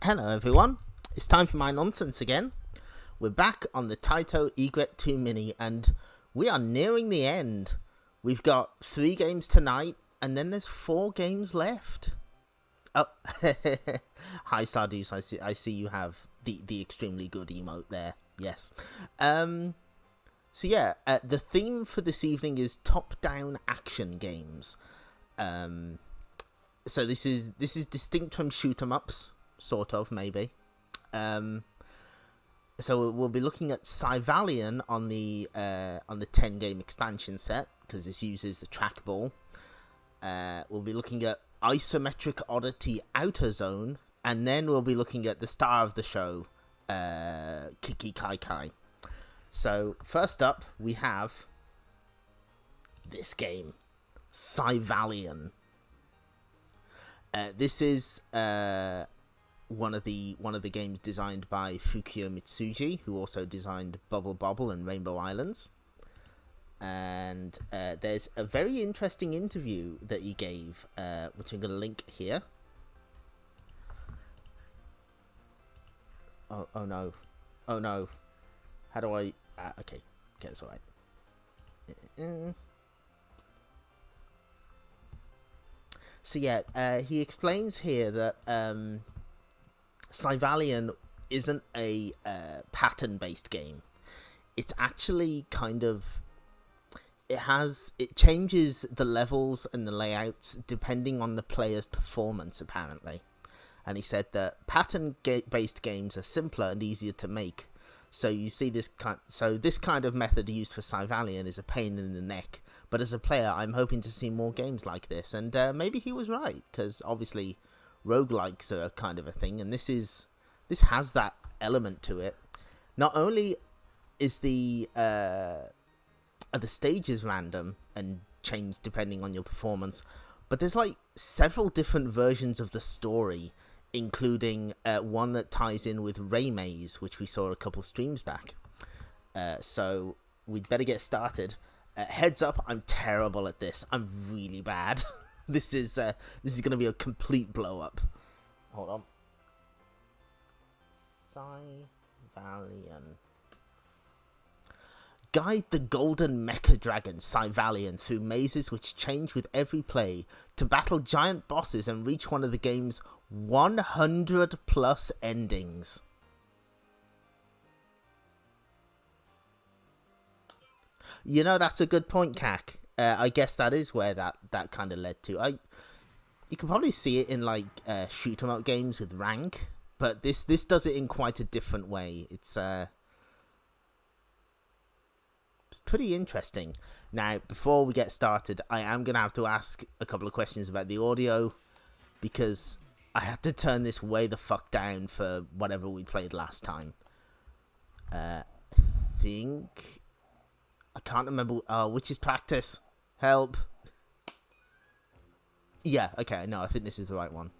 Hello everyone, it's time for my nonsense again. We're back on the Taito Egret 2 Mini and we are nearing the end. We've got 3 games tonight and then there's 4 games left. Oh, hi Sardeus, I see you have the extremely good emote there, yes. The theme for this evening is top-down action games. So this is distinct from shoot-em-ups. Sort of, maybe. So we'll be looking at Syvalion on the 10-game expansion set, because this uses the trackball. We'll be looking at Isometric Oddity Outer Zone, and then we'll be looking at the star of the show, Kiki Kaikai. So, first up, we have this game, Syvalion. This is one of the games designed by Fukio Mitsuji, who also designed Bobble and Rainbow Islands. And there's a very interesting interview that he gave, which I'm going to link here. Oh no. How do I... okay, it's alright. So yeah, he explains here that Syvalion isn't a pattern-based game. It's actually kind of... It changes the levels and the layouts depending on the player's performance, apparently. And he said that pattern-based games are simpler and easier to make. So you see this kind of method used for Syvalion is a pain in the neck. But as a player, I'm hoping to see more games like this. And maybe he was right, because obviously roguelikes are kind of a thing, and this has that element to it. Not only is are the stages random and change depending on your performance, but there's like several different versions of the story, including one that ties in with Ray Maze, which we saw a couple streams back. So we'd better get started. Heads up, I'm terrible at this. I'm really bad. This is going to be a complete blow up. Hold on. Syvalion. Guide the golden mecha dragon Syvalion through mazes which change with every play to battle giant bosses and reach one of the game's 100 plus endings. You know, that's a good point, Kak. I guess that is where that kind of led to. You can probably see it in like shoot 'em up games with rank, but this does it in quite a different way. It's pretty interesting. Now, before we get started, I am gonna have to ask a couple of questions about the audio, because I had to turn this way the fuck down for whatever we played last time. I think I can't remember. Which is practice. Help. Yeah, okay, no, I think this is the right one.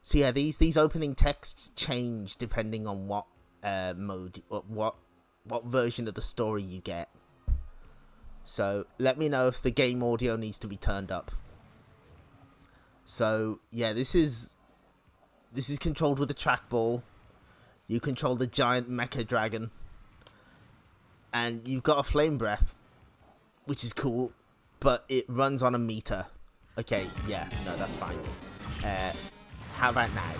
So yeah, these opening texts change depending on what mode, what version of the story you get. So let me know if the game audio needs to be turned up. So yeah, this is controlled with a trackball. You control the giant mecha dragon. And you've got a flame breath, which is cool, but it runs on a meter. Okay, yeah, no, that's fine. How about now?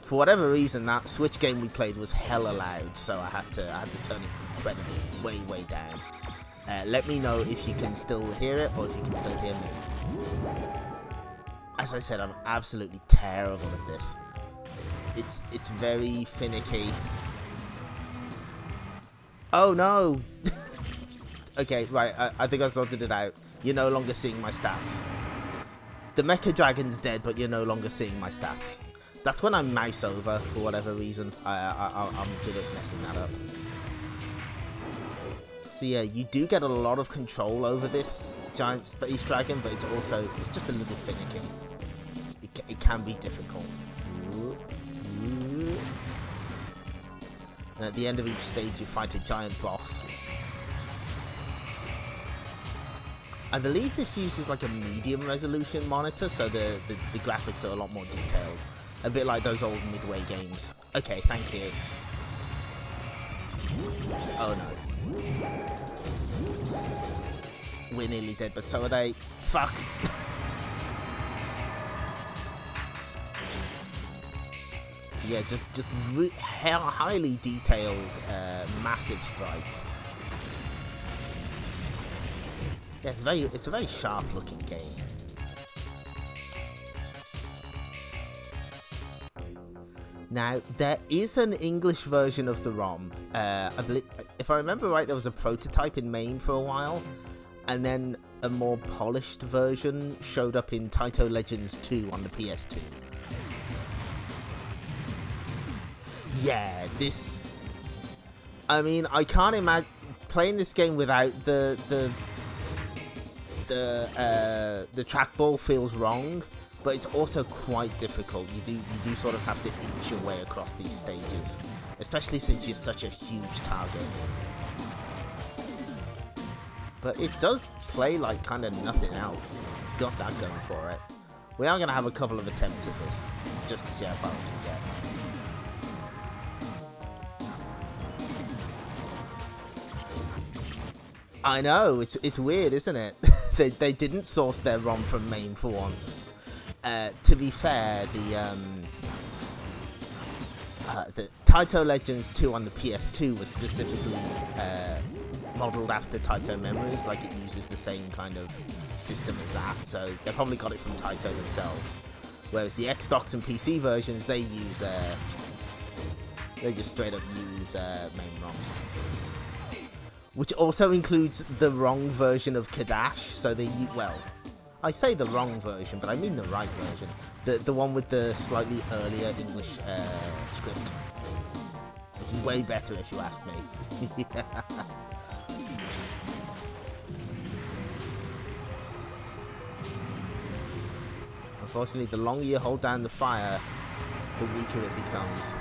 For whatever reason, that Switch game we played was hella loud, so I had to turn it incredibly way down. Let me know if you can still hear it or if you can still hear me. As I said, I'm absolutely terrible at this. It's very finicky. Oh no! Okay, right, I think I sorted it out. You're no longer seeing my stats. The Mecha Dragon's dead, but you're no longer seeing my stats. That's when I mouse over, for whatever reason. I'm good at messing that up. So yeah, you do get a lot of control over this giant space dragon, but it's just a little finicky. It can be difficult. And at the end of each stage, you fight a giant boss. I believe this uses like a medium resolution monitor, so the graphics are a lot more detailed. A bit like those old Midway games. Okay, thank you. Oh no. We're nearly dead, but so are they. Fuck. So yeah, just highly detailed, massive sprites. Yeah, it's a very sharp looking game. Now, there is an English version of the ROM. I believe, if I remember right, there was a prototype in MAME for a while, and then a more polished version showed up in Taito Legends 2 on the PS2. Yeah, this... I mean, I can't imagine playing this game without the trackball feels wrong. But it's also quite difficult. You do sort of have to inch your way across these stages, especially since you're such a huge target. But it does play like kind of nothing else. It's got that going for it. We are going to have a couple of attempts at this, just to see how far we can get. I know, it's weird, isn't it? they didn't source their ROM from MAME for once. To be fair, the Taito Legends 2 on the PS2 was specifically modelled after Taito Memories, like it uses the same kind of system as that, so they probably got it from Taito themselves. Whereas the Xbox and PC versions, they use, they just straight up use MAME ROMs. Which also includes the wrong version of Kadash, so they, well... I say the wrong version, but I mean the right version. The one with the slightly earlier English script. Which is way better if you ask me. Unfortunately, the longer you hold down the fire, the weaker it becomes.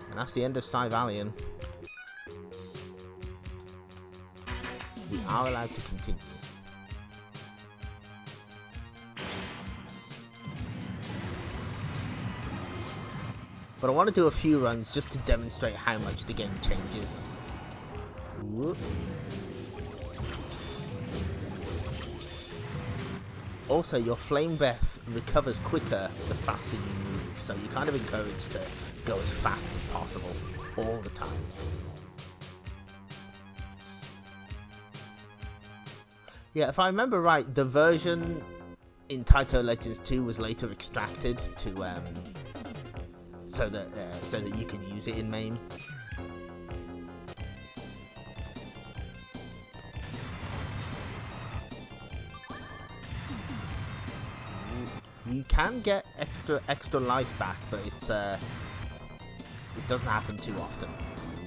And that's the end of Syvalion. We are allowed to continue. But I want to do a few runs just to demonstrate how much the game changes. Whoop. Also, your flame breath recovers quicker the faster you move, so you're kind of encouraged to go as fast as possible all the time. Yeah, if I remember right, the version in Taito Legends 2 was later extracted to so that you can use it in MAME. You can get extra life back, but it's it doesn't happen too often.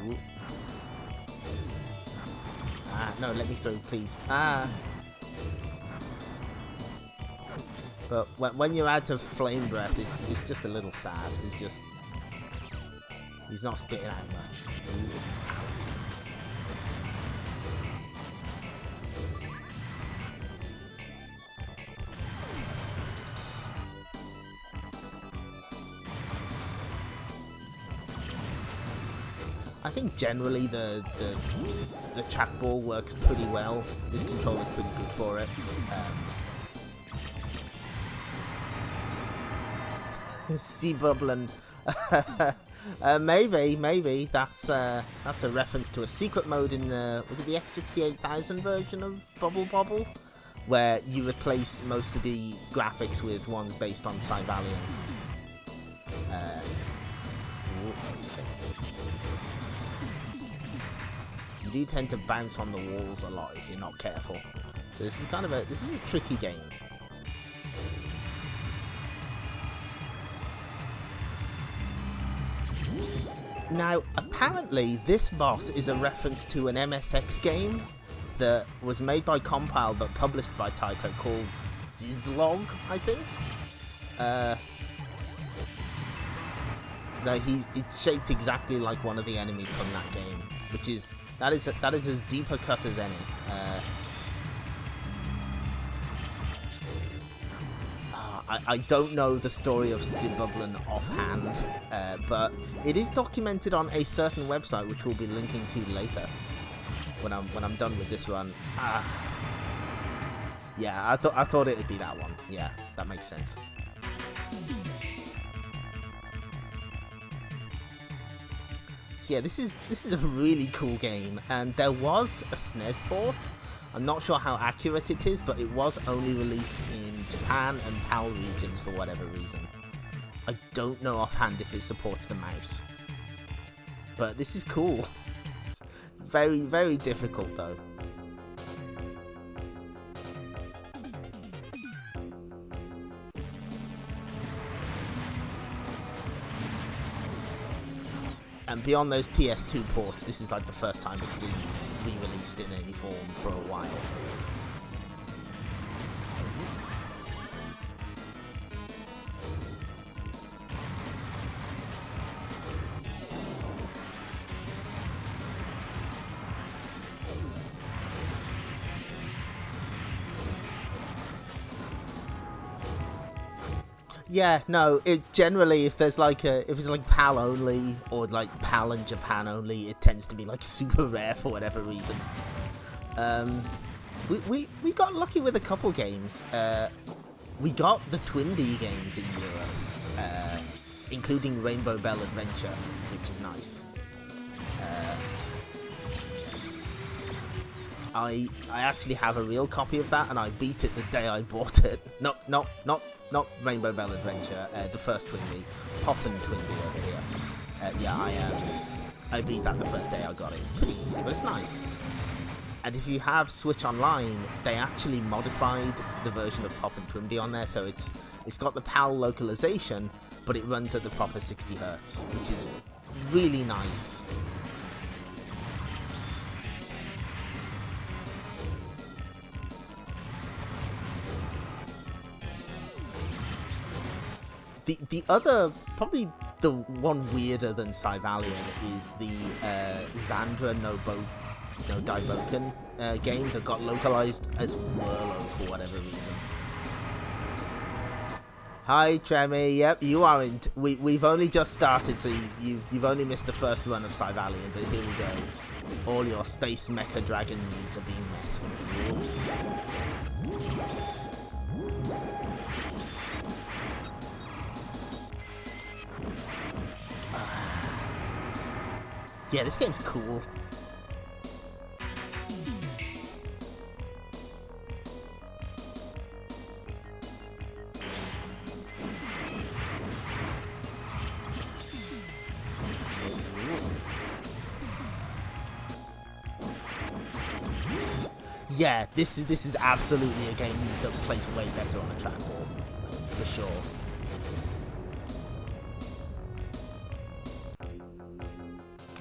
Ooh. No, let me through, please. But when you're out of flame breath, it's just a little sad. He's not spitting out much. Ooh. I think generally the trackball works pretty well. This controller's pretty good for it. Sea bubbling. Maybe that's a reference to a secret mode in the, was it the X68000 version of Bobble, where you replace most of the graphics with ones based on Syvalion. You do tend to bounce on the walls a lot if you're not careful. So this is kind of a tricky game. Now, apparently, this boss is a reference to an MSX game that was made by Compile but published by Taito called Zizlog, I think. No, it's shaped exactly like one of the enemies from that game, which is that is as deep a cut as any. I don't know the story of Syvalion offhand, but it is documented on a certain website, which we'll be linking to later when I'm done with this run. Yeah, I thought it'd be that one. Yeah, that makes sense. So yeah, this is a really cool game, and there was a SNES port. I'm not sure how accurate it is, but it was only released in Japan and PAL regions for whatever reason. I don't know offhand if it supports the mouse, but this is cool. It's very, very difficult though. And beyond those PS2 ports, this is like the first time it's been re-released in any form for a while. Yeah, no, it generally, if it's like PAL only, or like PAL and Japan only, it tends to be like super rare for whatever reason. We got lucky with a couple games. We got the Twin Bee games in Europe, including Rainbow Bell Adventure, which is nice. I actually have a real copy of that, and I beat it the day I bought it. Not Rainbow Bell Adventure, the first Twin Bee. Pop and Twin Bee over here. Yeah, I beat that the first day I got it. It's pretty easy, but it's nice. And if you have Switch Online, they actually modified the version of Pop and Twin Bee on there, so it's got the PAL localization, but it runs at the proper 60 Hz, which is really nice. The other, probably the one weirder than Syvalion, is the Xandra no Daiboken game that got localized as Merlo for whatever reason. Hi Tremmy, yep, you are in. We've only just started, so you've only missed the first run of Syvalion, but here we go. All your space mecha dragon needs are being met. Yeah, this game's cool. Yeah, this is absolutely a game that plays way better on a trackball, for sure.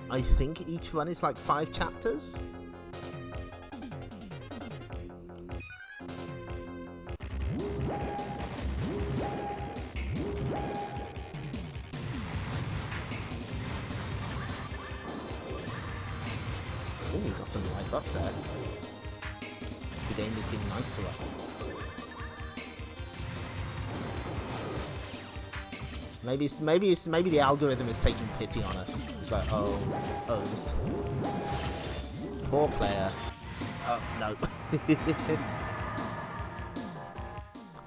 I think each one is like 5 chapters. Oh, we got some life ups there. The game is being nice to us. Maybe the algorithm is taking pity on us. It's like, oh, this poor player. Oh no.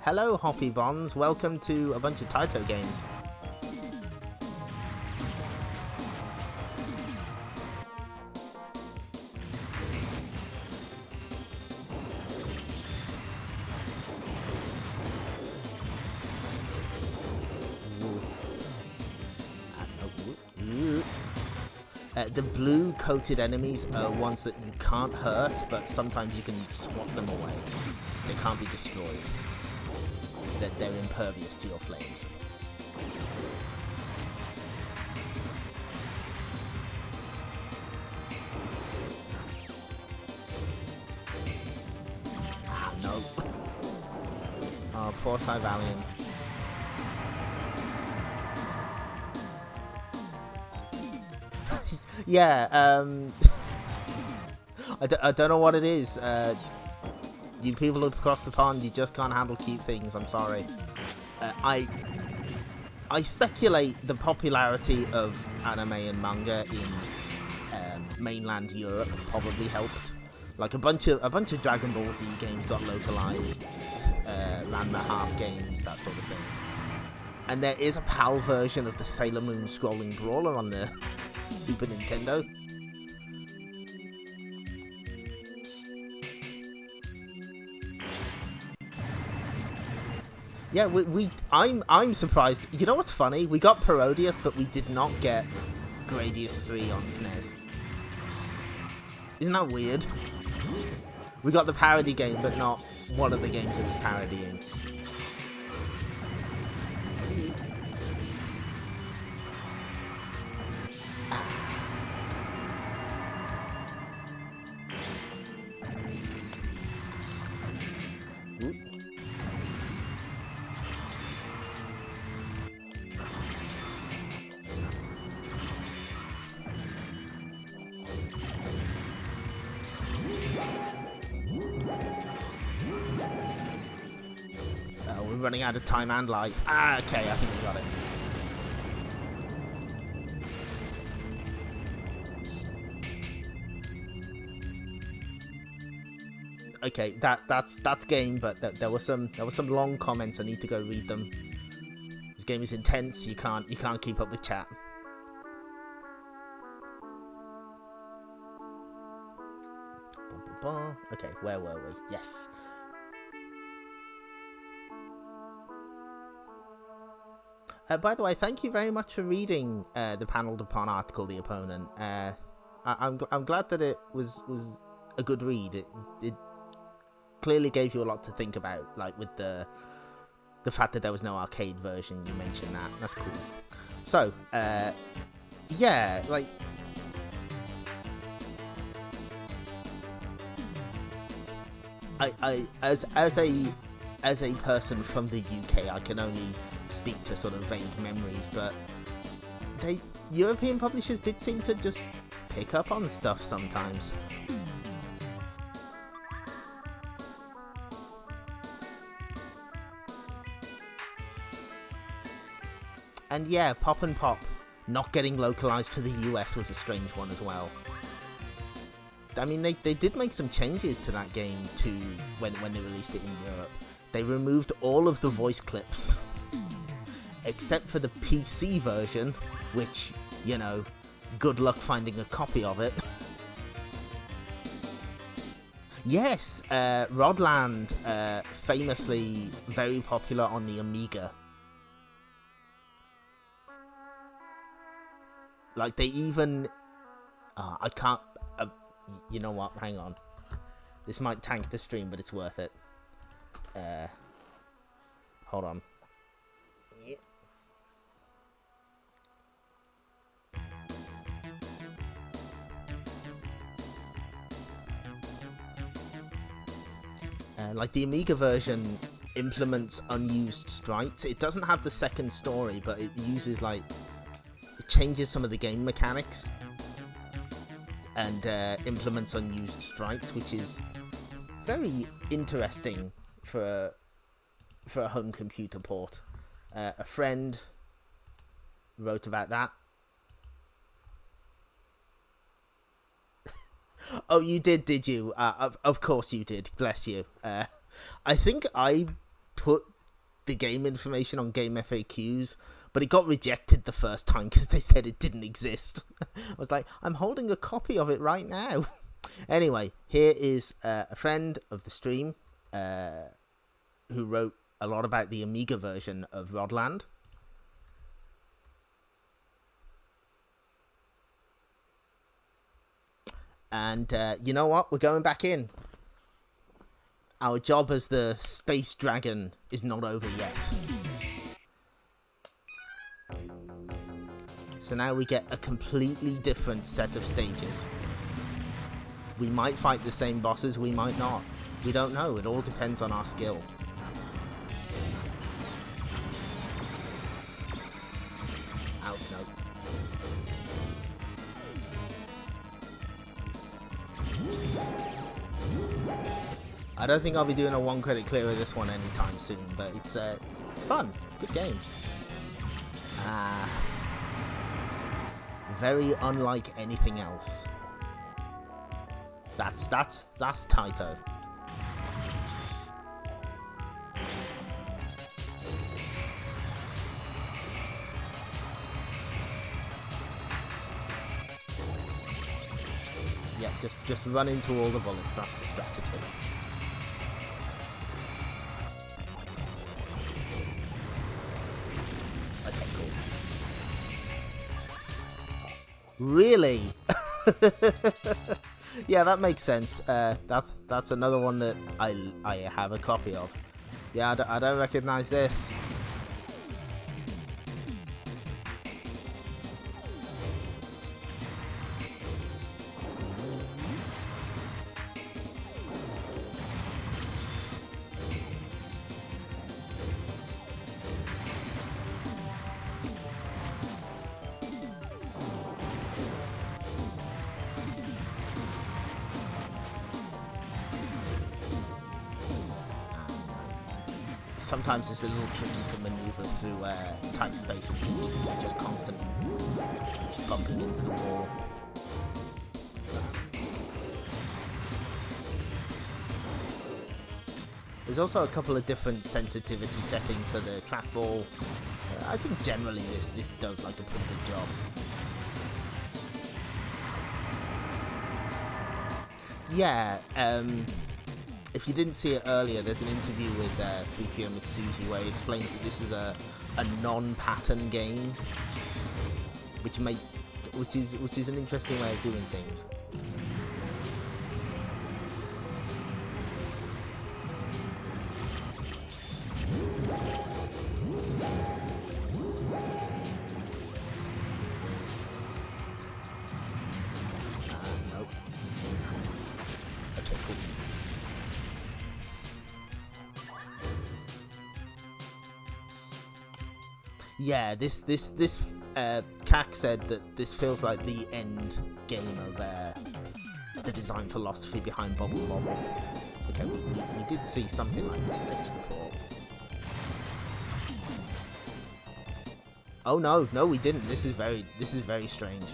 Hello, Hoppy Bonds. Welcome to a bunch of Taito games. The blue coated enemies are ones that you can't hurt, but sometimes you can swat them away. They can't be destroyed. They're impervious to your flames. Ah, no. Oh, poor Syvalion. Yeah, I don't know what it is. You people across the pond, you just can't handle cute things, I'm sorry. I speculate the popularity of anime and manga in mainland Europe probably helped. Like a bunch of Dragon Ball Z games got localized, Ranma half games, that sort of thing. And there is a PAL version of the Sailor Moon scrolling brawler on the Super Nintendo. Yeah, I'm surprised. You know what's funny? We got Parodius, but we did not get Gradius 3 on SNES. Isn't that weird? We got the parody game, but not one of the games it was parodying. We're running out of time and life. Okay, I think we got it. Okay, that's game, but there were some long comments. I need to go read them. This game is intense. You can't keep up with chat. Okay, where were we? Yes. By the way, thank you very much for reading the paneled upon article, The Opponent. I'm glad that it was a good read. It clearly gave you a lot to think about, like with the fact that there was no arcade version. You mentioned that. That's cool. So, yeah, like. I as a person from the UK, I can only speak to sort of vague memories, but European publishers did seem to just pick up on stuff sometimes. And yeah, Pop and Pop not getting localized to the US was a strange one as well. I mean, they did make some changes to that game to when they released it in Europe. They removed all of the voice clips, except for the PC version, which, you know, good luck finding a copy of it. Yes, Rodland, famously very popular on the Amiga. Like, they even... I can't... you know what? Hang on. This might tank the stream, but it's worth it. Hold on. Yep. Like the Amiga version implements unused sprites. It doesn't have the second story, but it uses it changes some of the game mechanics and implements unused sprites, which is very interesting for a home computer port. A friend wrote about that. Oh, you did you? Of course you did. Bless you. I think I put the game information on Game FAQs, but it got rejected the first time because they said it didn't exist. I was like, I'm holding a copy of it right now. Anyway, here is a friend of the stream who wrote a lot about the Amiga version of Rodland. And you know what? We're going back in. Our job as the space dragon is not over yet. So now we get a completely different set of stages. We might fight the same bosses, we might not. We don't know, it all depends on our skill. Out, no. I don't think I'll be doing a one credit clear of this one anytime soon, but it's fun. Good game. Very unlike anything else. That's Taito. Yeah, just run into all the bullets. That's the strategy. Okay, cool. Really? Yeah, that makes sense. That's another one that I have a copy of. Yeah, I don't recognize this. Sometimes it's a little tricky to maneuver through tight spaces because you're just constantly bumping into the wall. There's also a couple of different sensitivity settings for the trackball. I think generally this does like a pretty good job. Yeah, if you didn't see it earlier, there's an interview with Fukiyo Mitsuji where he explains that this is a non-pattern game, which is an interesting way of doing things. Nope. Okay, cool. Yeah, this Kak said that this feels like the end game of the design philosophy behind Bobble. Okay, we did see something like this stage before. Oh no, we didn't. This is very strange.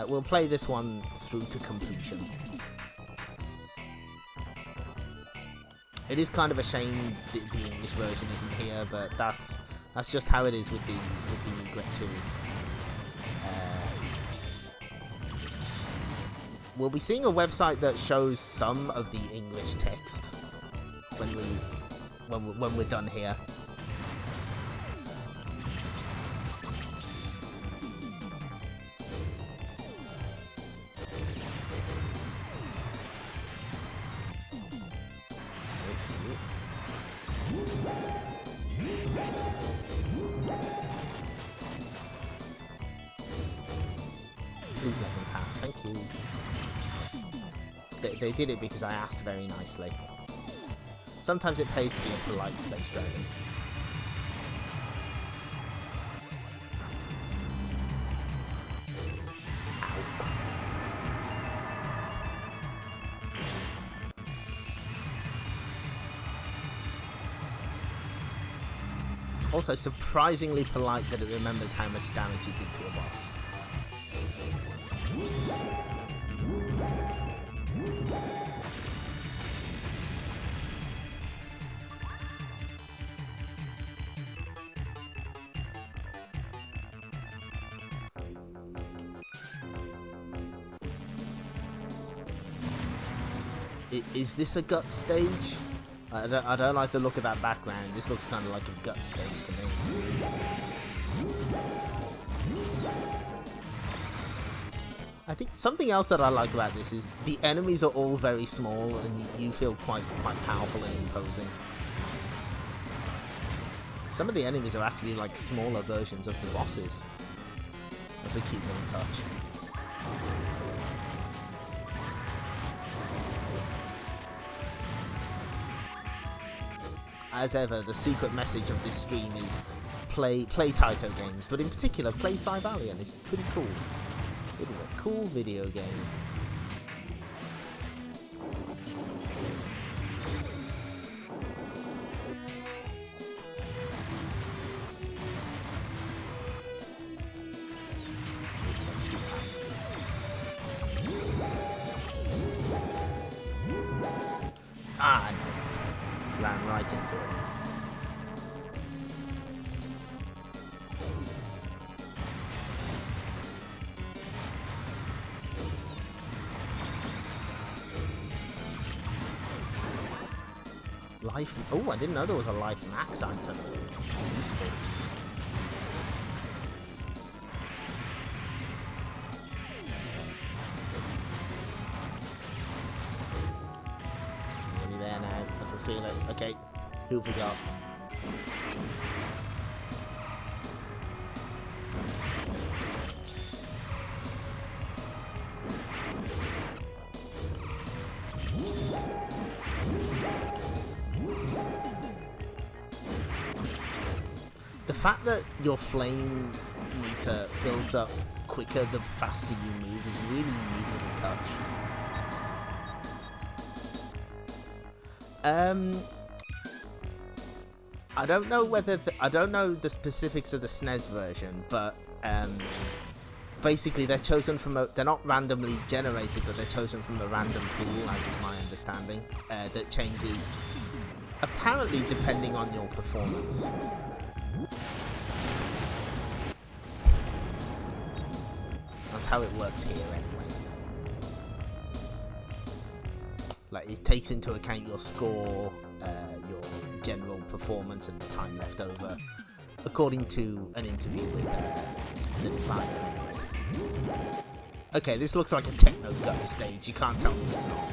We'll play this one through to completion. It is kind of a shame the English version isn't here, but that's just how it is with the Egret 2. We'll be seeing a website that shows some of the English text when we're done here. Please let me pass, thank you. They did it because I asked very nicely. Sometimes it pays to be a polite space dragon. Ow. Also surprisingly polite that it remembers how much damage it did to a boss. Is this a gut stage? I don't like the look of that background. This looks kind of like a gut stage to me. I think something else that I like about this is the enemies are all very small and you feel quite powerful and imposing. Some of the enemies are actually like smaller versions of the bosses. That's a cute little touch. As ever, the secret message of this stream is play Taito games, but in particular play Syvalion. It's pretty cool. It is a cool video game. Ah, no. Ran right into it. Life. Oh, I didn't know there was a life max item. Useful. Nearly there now. I can feel it. Okay, who have we got? The fact that your flame meter builds up quicker the faster you move is really neat little touch. I don't know whether I don't know the specifics of the SNES version, but basically they're chosen from they're not randomly generated, but they're chosen from a random pool, as is my understanding, that changes apparently depending on your performance. That's how it works here anyway. Like, it takes into account your score, your general performance and the time left over, according to an interview with the designer anyway. Okay, this looks like a Techno Gut stage, you can't tell me it's not.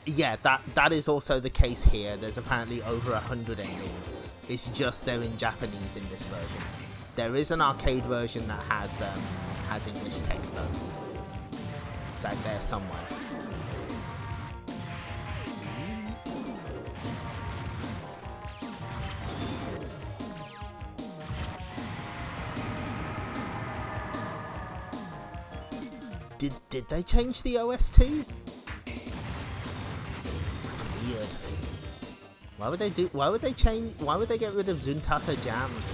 Yeah, that is also the case here. There's apparently over 100 endings. It's just they're in Japanese in this version. There is an arcade version that has English text though. It's out there somewhere. Did they change the OST? Weird. Why would they get rid of Zuntata jams?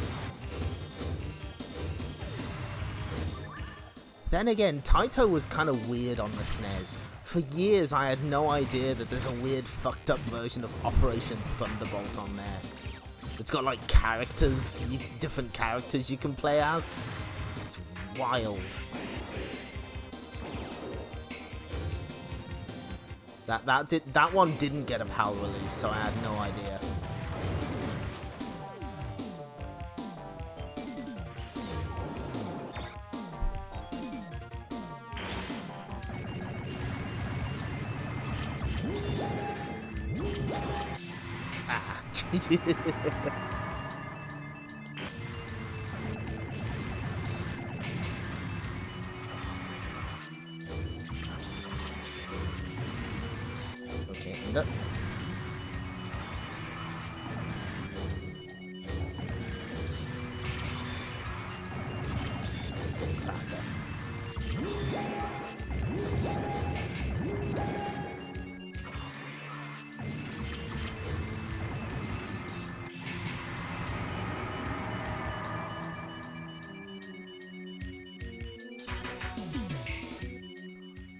Then again, Taito was kind of weird on the SNES. For years I had no idea that there's a weird fucked up version of Operation Thunderbolt on there. It's got like characters, different characters you can play as. It's wild. That one didn't get a PAL release, so I had no idea. Ah. Up. It's getting faster.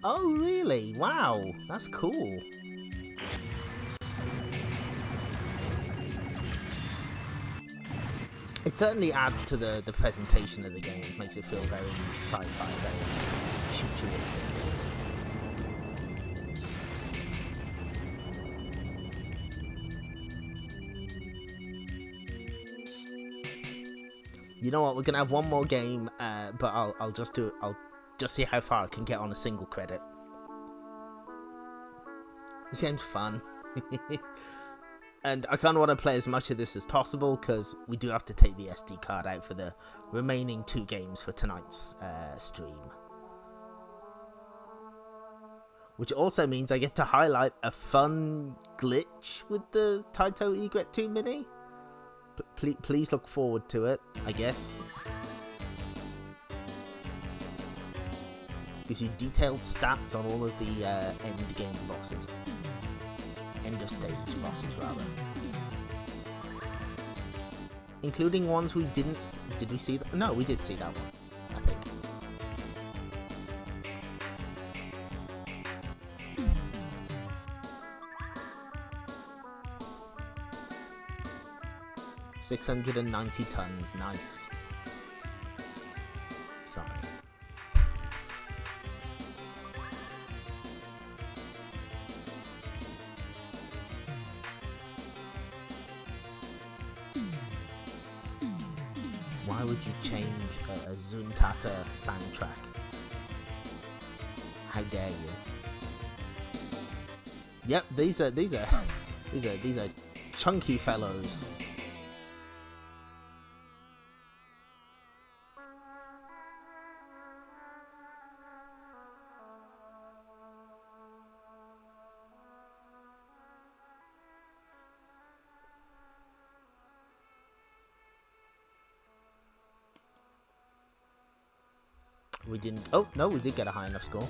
Oh, really? Wow, that's cool. It certainly adds to the presentation of the game. It makes it feel very sci-fi, very futuristic. You know what? We're gonna have one more game, but I'll just see how far I can get on a single credit. This game's fun. And I kind of want to play as much of this as possible, because we do have to take the SD card out for the remaining 2 games for tonight's stream. Which also means I get to highlight a fun glitch with the Taito Egret 2 Mini. Please look forward to it, I guess. Gives you detailed stats on all of the end game bosses. End of stage bosses, rather. Including ones we didn't... Did we see that? No, we did see that one, I think. $690 tons, nice. Sorry. Why would you change a Zuntata soundtrack? How dare you? Yep, these are chunky fellows. We didn't... Oh, no, we did get a high enough score.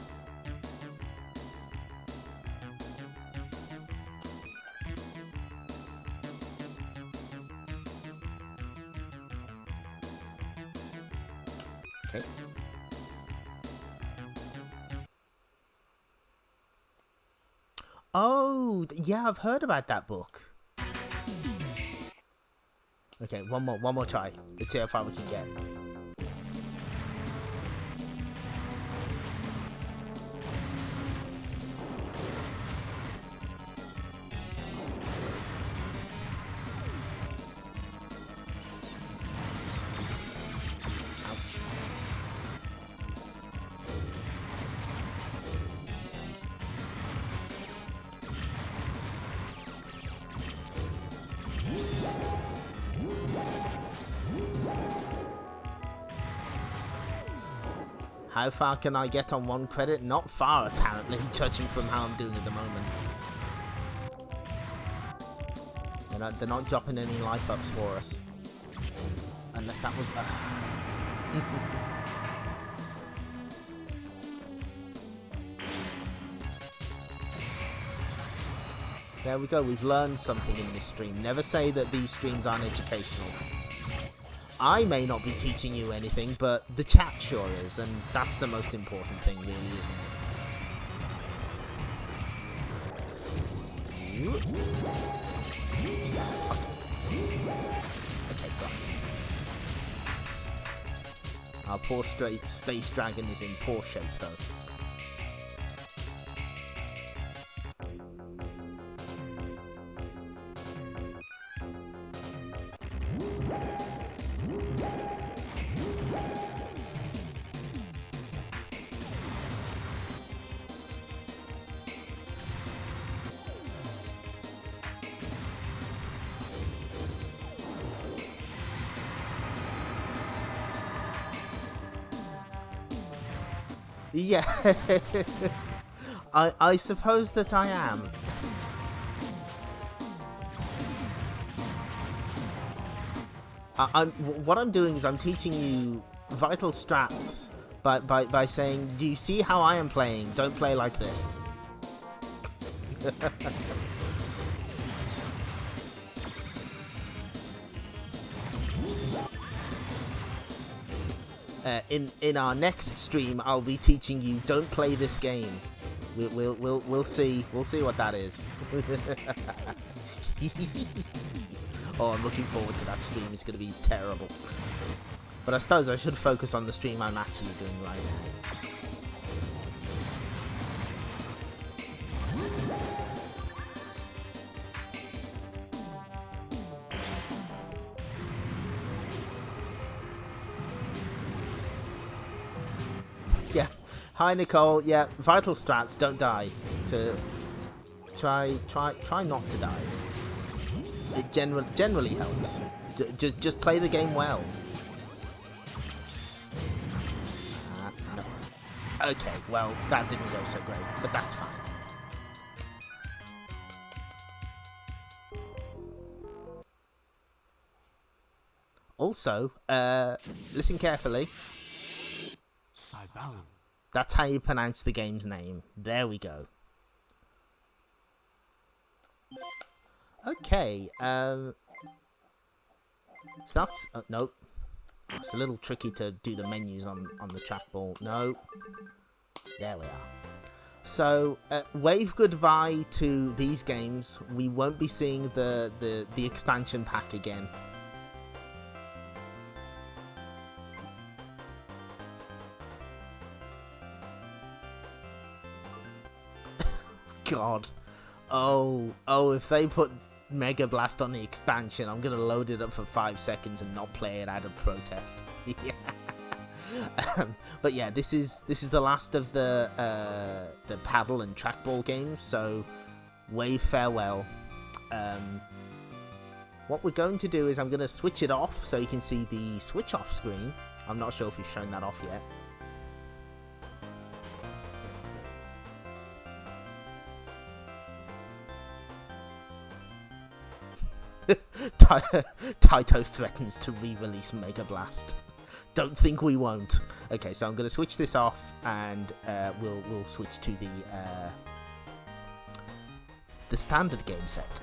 Okay. Oh, yeah, I've heard about that book. Okay, one more try. Let's see how far we can get. How far can I get on one credit? Not far, apparently, judging from how I'm doing at the moment. They're not dropping any life ups for us. Unless that was... There we go, we've learned something in this stream. Never say that these streams aren't educational. I may not be teaching you anything, but the chat sure is, and that's the most important thing, really, isn't it? Okay, got it. Our poor space dragon is in poor shape, though. Yeah, I suppose that I am. What I'm doing is I'm teaching you vital strats by saying, do you see how I am playing? Don't play like this. In our next stream, I'll be teaching you don't play this game. We'll see what that is. Oh, I'm looking forward to that stream. It's going to be terrible. But I suppose I should focus on the stream I'm actually doing right now. Yeah. Hi Nicole. Yeah, vital strats, don't die. To try not to die. It generally helps. Just play the game well. No. Okay, well, that didn't go so great, but that's fine. Also, listen carefully. Syvalion. That's how you pronounce the game's name. There we go. Okay, so that's... nope. It's a little tricky to do the menus on the trackball. No. There we are. So, wave goodbye to these games. We won't be seeing the expansion pack again. God. Oh, if they put Mega Blast on the expansion, I'm gonna load it up for 5 seconds and not play it out of protest. Yeah. But yeah, this is the last of the paddle and trackball games, so wave farewell. What we're going to do is I'm gonna switch it off so you can see the switch off screen. I'm not sure if you've shown that off yet. Taito threatens to re-release Mega Blast. Don't think we won't. Okay, so I'm going to switch this off, and we'll switch to the standard game set.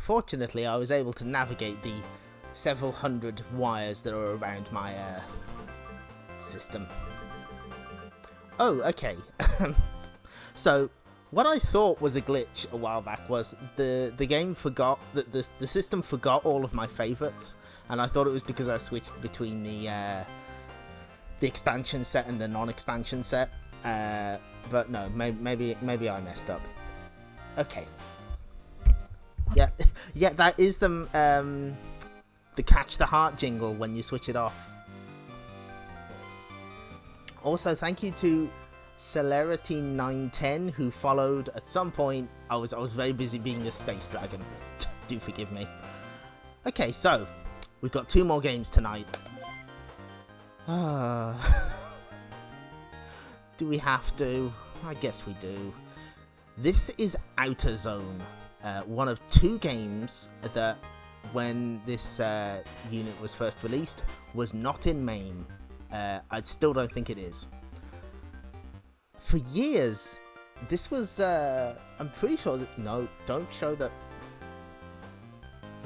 Fortunately, I was able to navigate the several hundred wires that are around my system. Oh, okay. So, what I thought was a glitch a while back was the game forgot that the system forgot all of my favorites, and I thought it was because I switched between the expansion set and the non-expansion set. But no, maybe I messed up. Okay. Yeah, that is the Catch the Heart jingle when you switch it off. Also, thank you to Celerity910 who followed at some point. I was very busy being a space dragon. Do forgive me. Okay, so we've got 2 more games tonight. Do we have to? I guess we do. This is Outer Zone. One of 2 games that, when this unit was first released, was not in MAME. I still don't think it is. For years, this was, I'm pretty sure that, no, don't show that.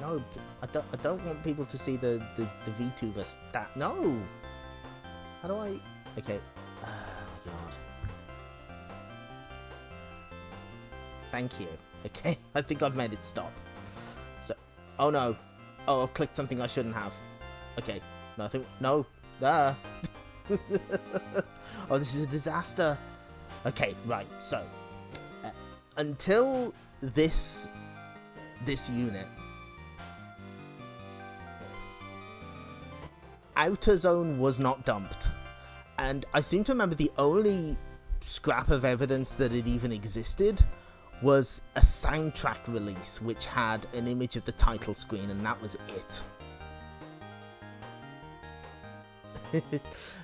No, I don't want people to see the VTuber stat. No! How do I, okay. Oh, God. Thank you. Okay, I think I've made it stop. So, oh no. Oh, I clicked something I shouldn't have. Okay, nothing. No. Ah. Oh, this is a disaster. Okay, right. So, until this unit, Outer Zone was not dumped, and I seem to remember the only scrap of evidence that it even existed was a soundtrack release which had an image of the title screen, and that was it.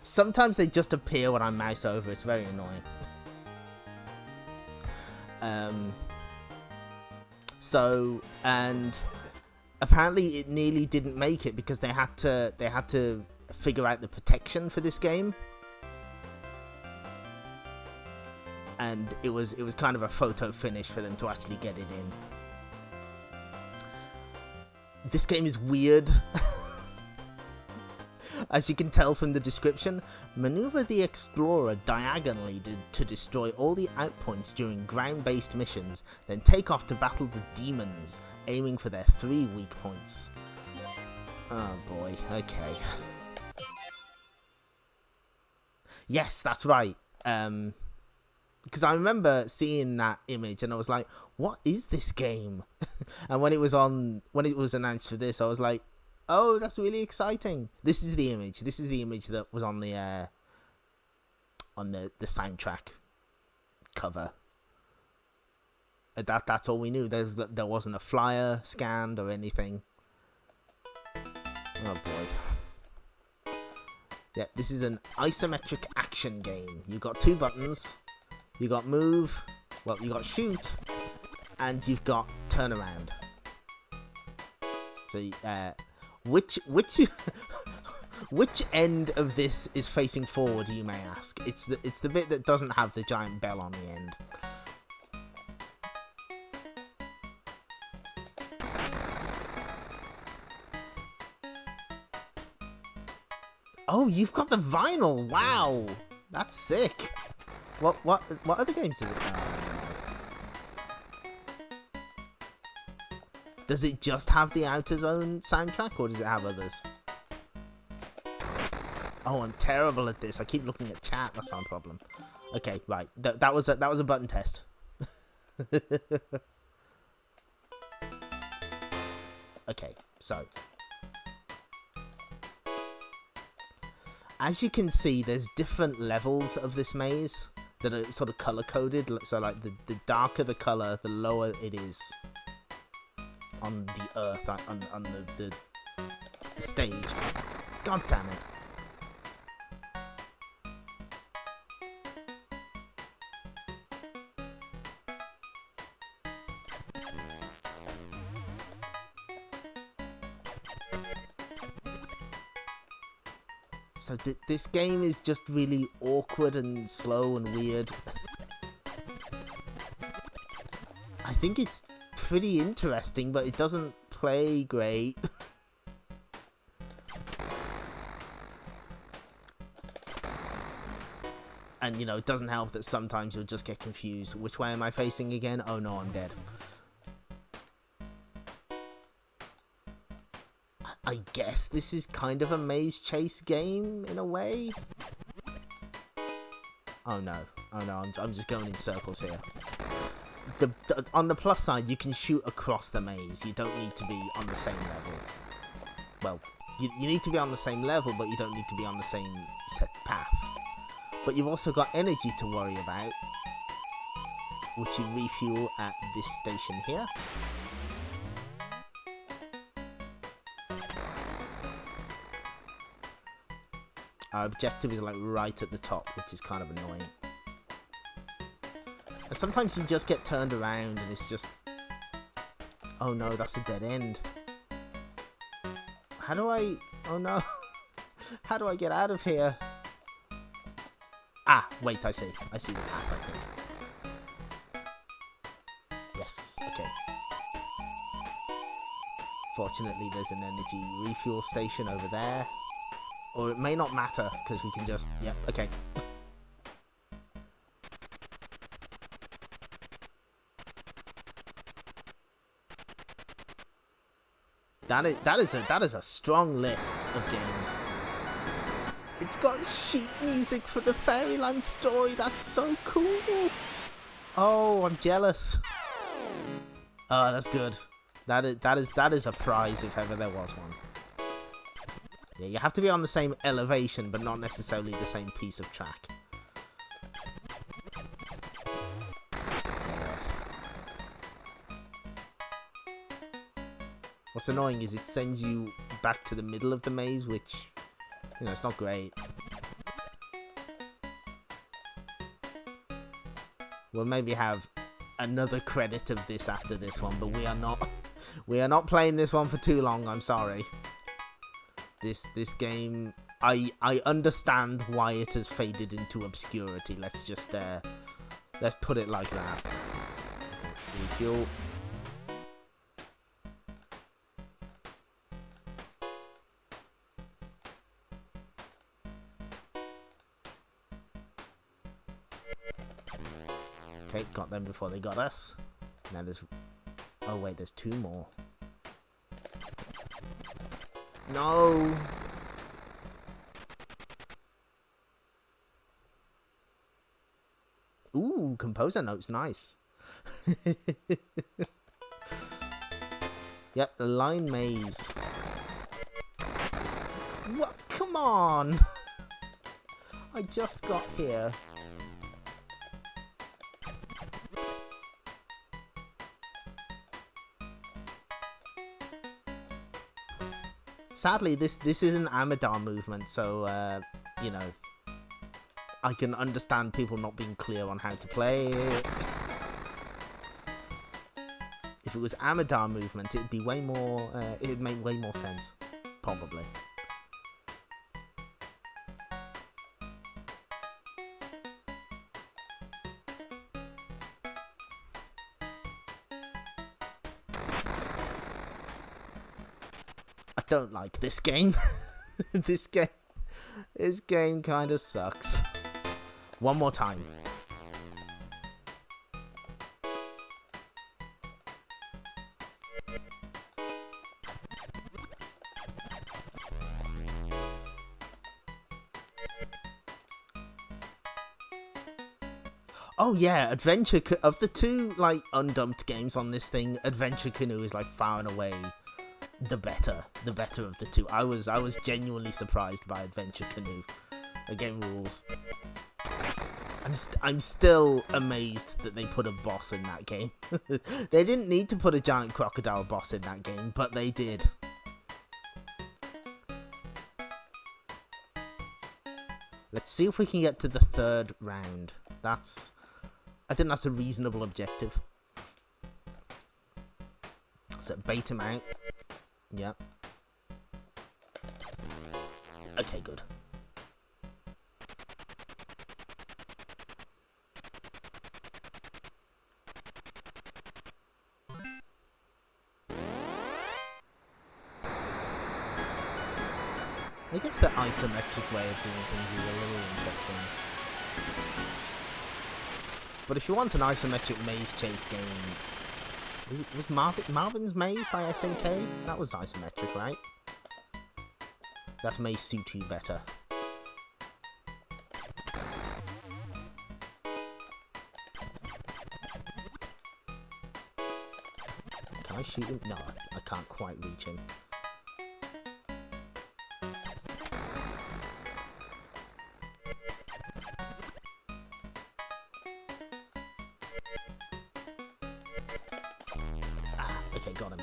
Sometimes they just appear when I mouse over. It's very annoying. So, and apparently it nearly didn't make it because they had to figure out the protection for this game. and it was kind of a photo finish for them to actually get it in. This game is weird. As you can tell from the description, maneuver the Explorer diagonally to destroy all the outpoints during ground-based missions, then take off to battle the demons, aiming for their 3 weak points. Oh boy, okay. Yes, that's right. Because I remember seeing that image and I was like, what is this game? And when it was announced for this, I was like, oh, that's really exciting. This is the image. This is the image that was on the soundtrack cover. That's all we knew. There wasn't a flyer scanned or anything. Oh boy. Yeah, this is an isometric action game. You've got 2 buttons. You got move. Well, you got shoot, and you've got turn around. So, which end of this is facing forward, you may ask? It's the bit that doesn't have the giant bell on the end. Oh, you've got the vinyl. Wow, that's sick. What other games does it have? Does it just have the Outer Zone soundtrack, or does it have others? Oh, I'm terrible at this. I keep looking at chat. That's my problem. Okay, right. That was a button test. Okay, so as you can see, there's different levels of this maze that are sort of color coded. So like the darker the color, the lower it is on the earth, on the stage. God damn it. So this game is just really awkward and slow and weird. I think it's pretty interesting, but it doesn't play great. And, you know, it doesn't help that sometimes you'll just get confused. Which way am I facing again? Oh no, I'm dead. I guess this is kind of a maze chase game in a way. Oh no, I'm just going in circles here. On the plus side, you can shoot across the maze. You don't need to be on the same level. Well, you need to be on the same level, but you don't need to be on the same set path. But you've also got energy to worry about, which you refuel at this station here. Our objective is like right at the top, which is kind of annoying. And sometimes you just get turned around and it's just... Oh no, that's a dead end. How do I... Oh no. How do I get out of here? Ah, wait, I see the path, I think. Yes, okay. Fortunately, there's an energy refuel station over there. Or it may not matter, because we can just... Yep, okay. That is a strong list of games. It's got sheet music for the Fairyland story. That's so cool. Oh, I'm jealous. Oh, that's good. That is a prize if ever there was one. Yeah, you have to be on the same elevation, but not necessarily the same piece of track. What's annoying is it sends you back to the middle of the maze, which, you know, it's not great. We'll maybe have another credit of this after this one, but we are not playing this one for too long, I'm sorry. This game, I understand why it has faded into obscurity. Let's just Let's put it like that. Refuel. Okay, got them before they got us. Now there's... Oh wait, there's 2 more. No! Ooh, composer notes, nice. Yep, the line maze. What? Come on! I just got here. Sadly, this is an Amadar movement, so, you know, I can understand people not being clear on how to play it. If it was Amadar movement, it'd be way more, it'd make way more sense. Probably. I don't like this game. This game kind of sucks. One more time. Oh yeah, Adventure of the 2 like undumped games on this thing, Adventure Canoe is like far and away the better of the 2. I was genuinely surprised by Adventure Canoe. The game rules. I'm still amazed that they put a boss in that game. They didn't need to put a giant crocodile boss in that game, but they did. Let's see if we can get to the 3rd round. I think that's a reasonable objective. So bait him out. Yep. Okay, good. I guess the isometric way of doing things is a little interesting. But if you want an isometric maze chase game, was Marvin's Maze by SNK? That was isometric, right? That may suit you better. Can I shoot him? No, I can't quite reach him. Okay, got him.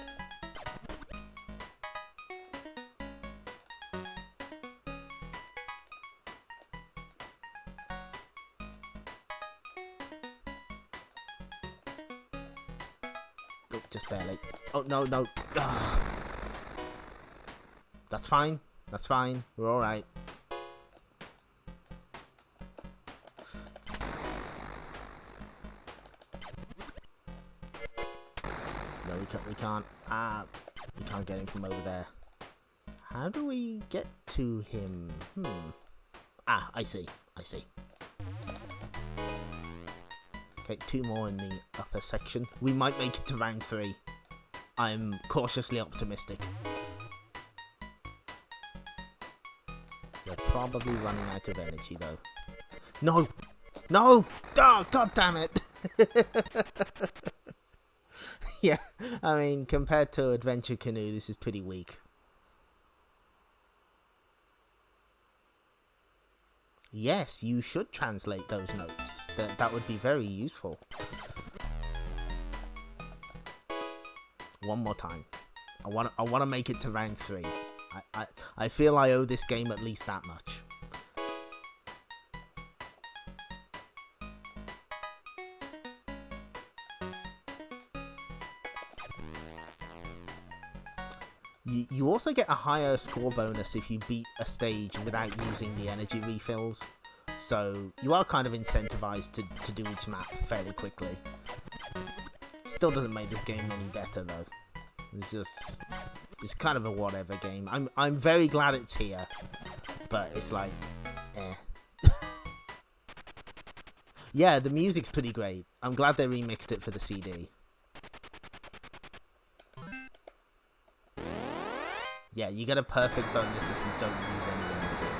Oh, just barely. Oh, no, no. Ugh. That's fine. That's fine. We're alright. We can't. We can't get him from over there. How do we get to him? I see. Okay, 2 more in the upper section. We might make it to round 3. I'm cautiously optimistic. We're probably running out of energy though. No! No! Oh, God damn it! Yeah, I mean, compared to Adventure Canoe, this is pretty weak. Yes, you should translate those notes. That would be very useful. One more time. I want to make it to round 3. I feel I owe this game at least that much. You also get a higher score bonus if you beat a stage without using the energy refills. So you are kind of incentivized to do each map fairly quickly. Still doesn't make this game any better though. It's kind of a whatever game. I'm very glad it's here, but it's like, eh. Yeah, the music's pretty great. I'm glad they remixed it for the CD. Yeah, you get a perfect bonus if you don't use any of it.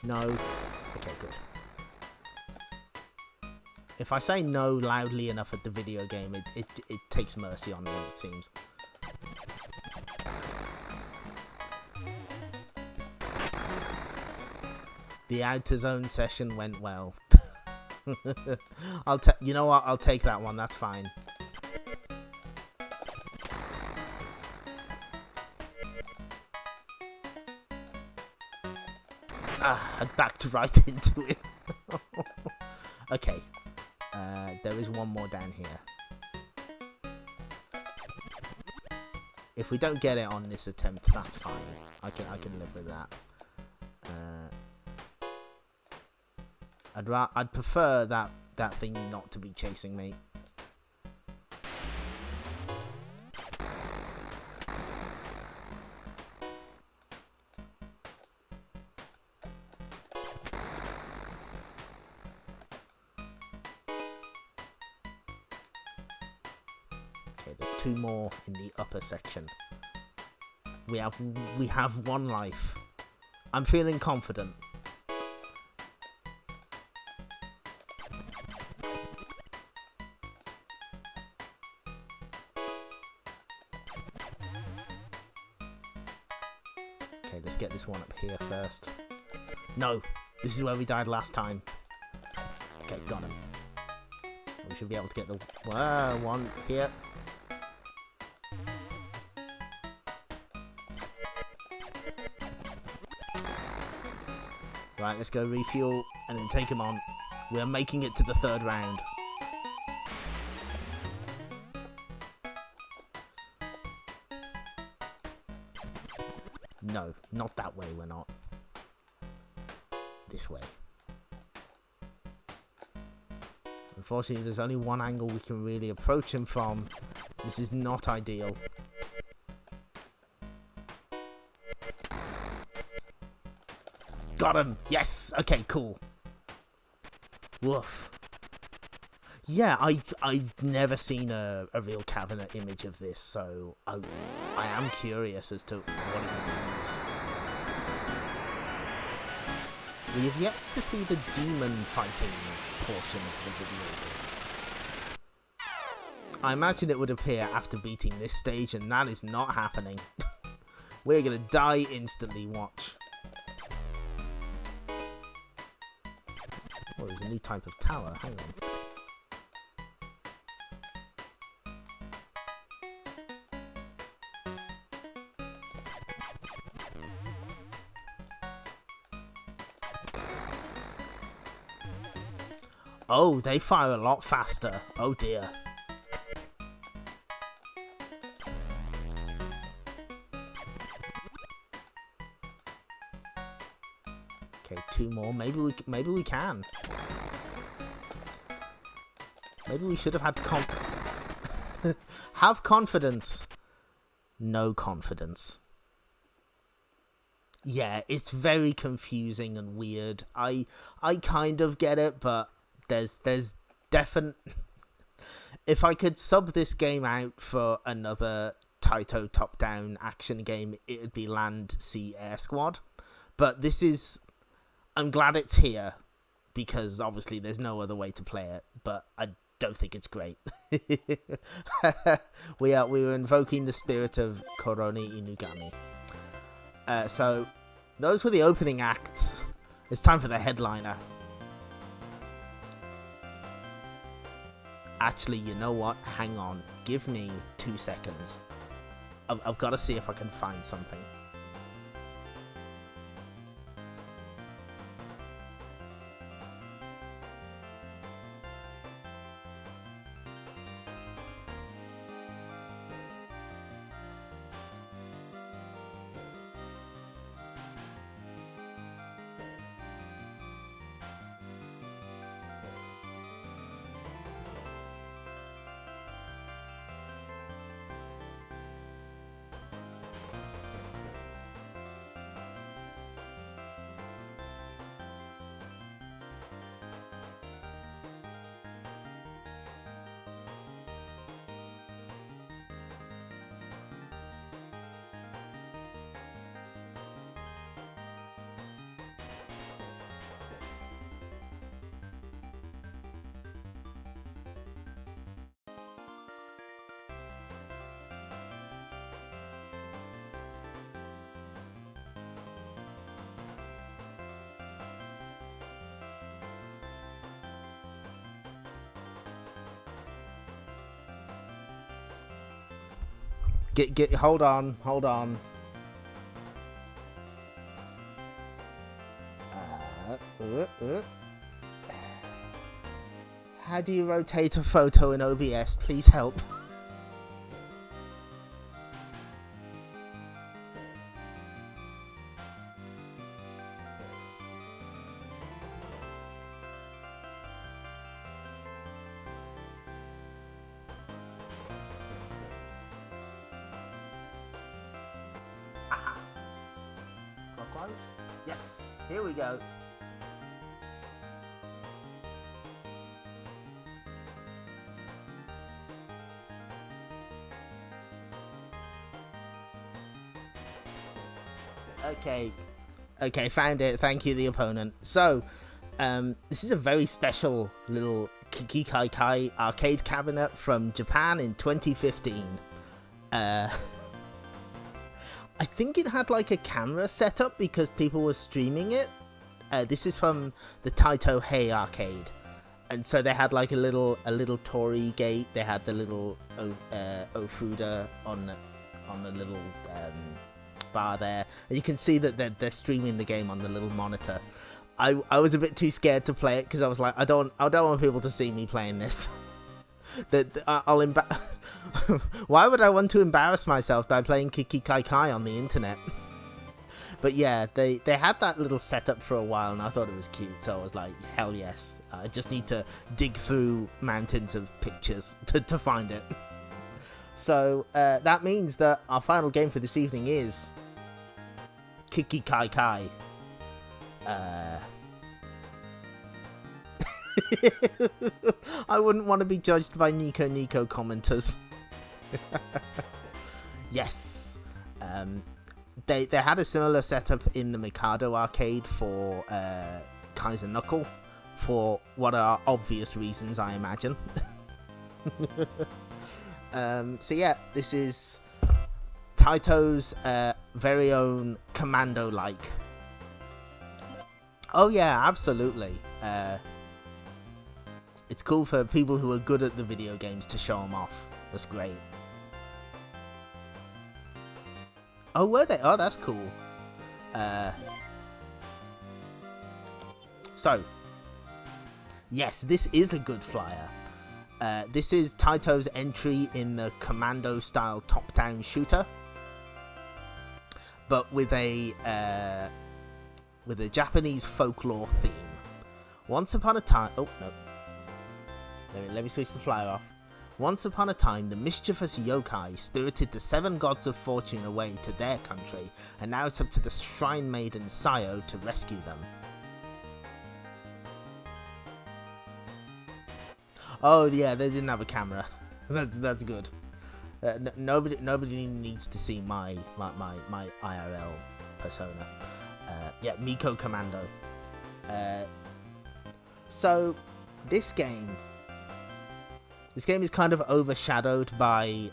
No. Okay, good. If I say no loudly enough at the video game, it takes mercy on me, it seems. The outer zone session went well. You know what? I'll take that one. That's fine. I backed right into it. Okay. There is one more down here. If we don't get it on this attempt, that's fine. I can live with that. I'd prefer that thing not to be chasing me. Okay, there's two more in the upper section. We have one life. I'm feeling confident. Okay, let's get this one up here first. No, this is where we died last time. Okay, got him. We should be able to get the one here. Right, let's go refuel and then take him on. We're making it to the third round. No, not that way, we're not. This way. Unfortunately, there's only one angle we can really approach him from. This is not ideal. Got him! Yes! Okay, cool. Woof. Yeah, I've never seen a real cabinet image of this, so I am curious as to what it means. We have yet to see the demon fighting portion of the video game. I imagine it would appear after beating this stage, and that is not happening. We're gonna die instantly, watch. Oh, there's a new type of tower, hang on. Oh, they fire a lot faster. Oh dear. Okay, two more. Maybe we can. Maybe we should have had have confidence. No confidence. Yeah, it's very confusing and weird. I kind of get it, but there's definite. If I could sub this game out for another Taito top-down action game, it would be Land, Sea, Air Squad. But this is. I'm glad it's here because obviously there's no other way to play it. But I don't think it's great. we were invoking the spirit of Koroni Inugami. So those were the opening acts. It's time for the headliner. Actually, you know what? Hang on. Give me 2 seconds. I've got to see if I can find something. hold on. How do you rotate a photo in OBS? Please help. Aha. Clockwise? Yes, here we go. Okay, found it. Thank you, the opponent. So, this is a very special little Kiki Kaikai arcade cabinet from Japan in 2015. I think it had like a camera setup because people were streaming it. This is from the Taito Egret arcade, and so they had like a little torii gate. They had the little Ofuda on the little bar there, and you can see that they're streaming the game on the little monitor. I was a bit too scared to play it because I was like, I don't want people to see me playing this. Why would I want to embarrass myself by playing Kiki Kaikai on the internet? But yeah, they had that little setup for a while, and I thought it was cute, so I was like, hell yes. I just need to dig through mountains of pictures to find it. So that means that our final game for this evening is Kiki Kaikai. I wouldn't want to be judged by Nico commenters. Yes. They had a similar setup in the Mikado arcade for Kaiser Knuckle, for what are obvious reasons, I imagine. So yeah, this is Taito's very own Commando-like. Oh yeah, absolutely. It's cool for people who are good at the video games to show them off. That's great. Oh, were they? Oh, that's cool. So, yes, this is a good flyer. This is Taito's entry in the Commando-style top-down shooter, but with a Japanese folklore theme. Once upon a time... Oh, no. Let me switch the flyer off. Once upon a time, the mischievous yokai spirited the 7 gods of fortune away to their country, and now it's up to the shrine maiden Sayo to rescue them. Oh yeah, they didn't have a camera. That's good. Nobody needs to see my IRL persona. Yeah, Miko Commando. So this game is kind of overshadowed by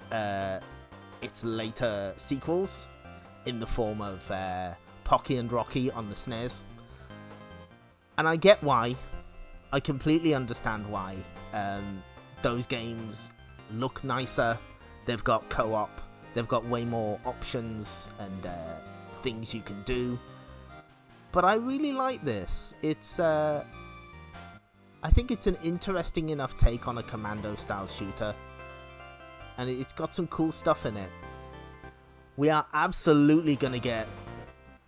its later sequels in the form of Pocky and Rocky on the SNES. And I get why. I completely understand why. Those games look nicer, they've got co-op, they've got way more options and things you can do. But I really like this. It's I think it's an interesting enough take on a Commando-style shooter, and it's got some cool stuff in it. We are absolutely gonna get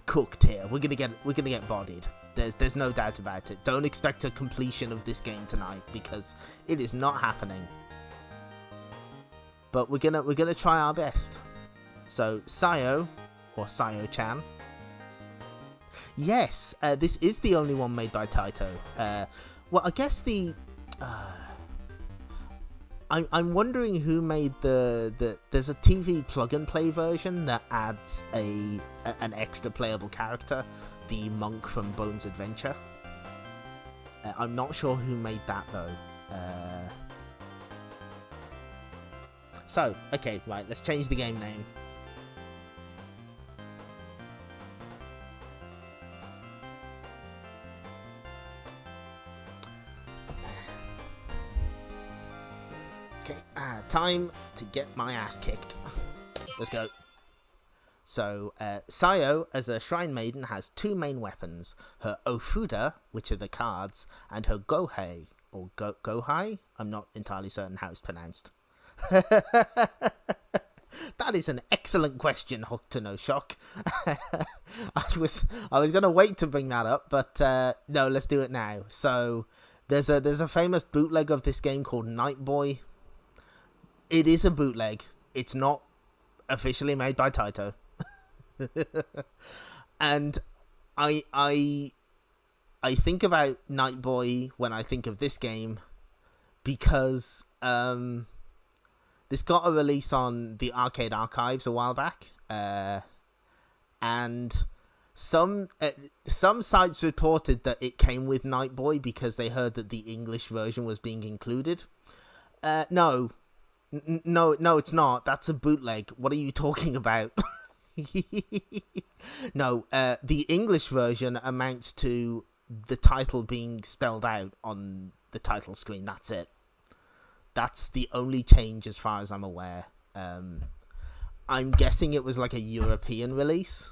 cooked here. We're gonna get bodied. There's no doubt about it. Don't expect a completion of this game tonight because it is not happening. But we're gonna try our best. So Sayo, or Sayo-chan. Yes, this is the only one made by Taito. Well, I guess the... I'm wondering who made the... There's a TV plug-and-play version that adds an extra playable character, the monk from Bones Adventure. I'm not sure who made that, though. So, okay, right, let's change the game name. Okay, time to get my ass kicked. Let's go. So, Sayo, as a Shrine Maiden, has two main weapons. Her Ofuda, which are the cards, and her Gohei, or Gohai? I'm not entirely certain how it's pronounced. That is an excellent question, Hook to No Shock. I was going to wait to bring that up, but no, let's do it now. So, there's a famous bootleg of this game called Night Boy. It is a bootleg. It's not officially made by Taito. And I think about Night Boy when I think of this game because this got a release on the Arcade Archives a while back, and some sites reported that it came with Night Boy because they heard that the English version was being included. No, it's not. That's a bootleg. What are you talking about? No, the English version amounts to the title being spelled out on the title screen. That's it. That's the only change as far as I'm aware. I'm guessing it was like a European release.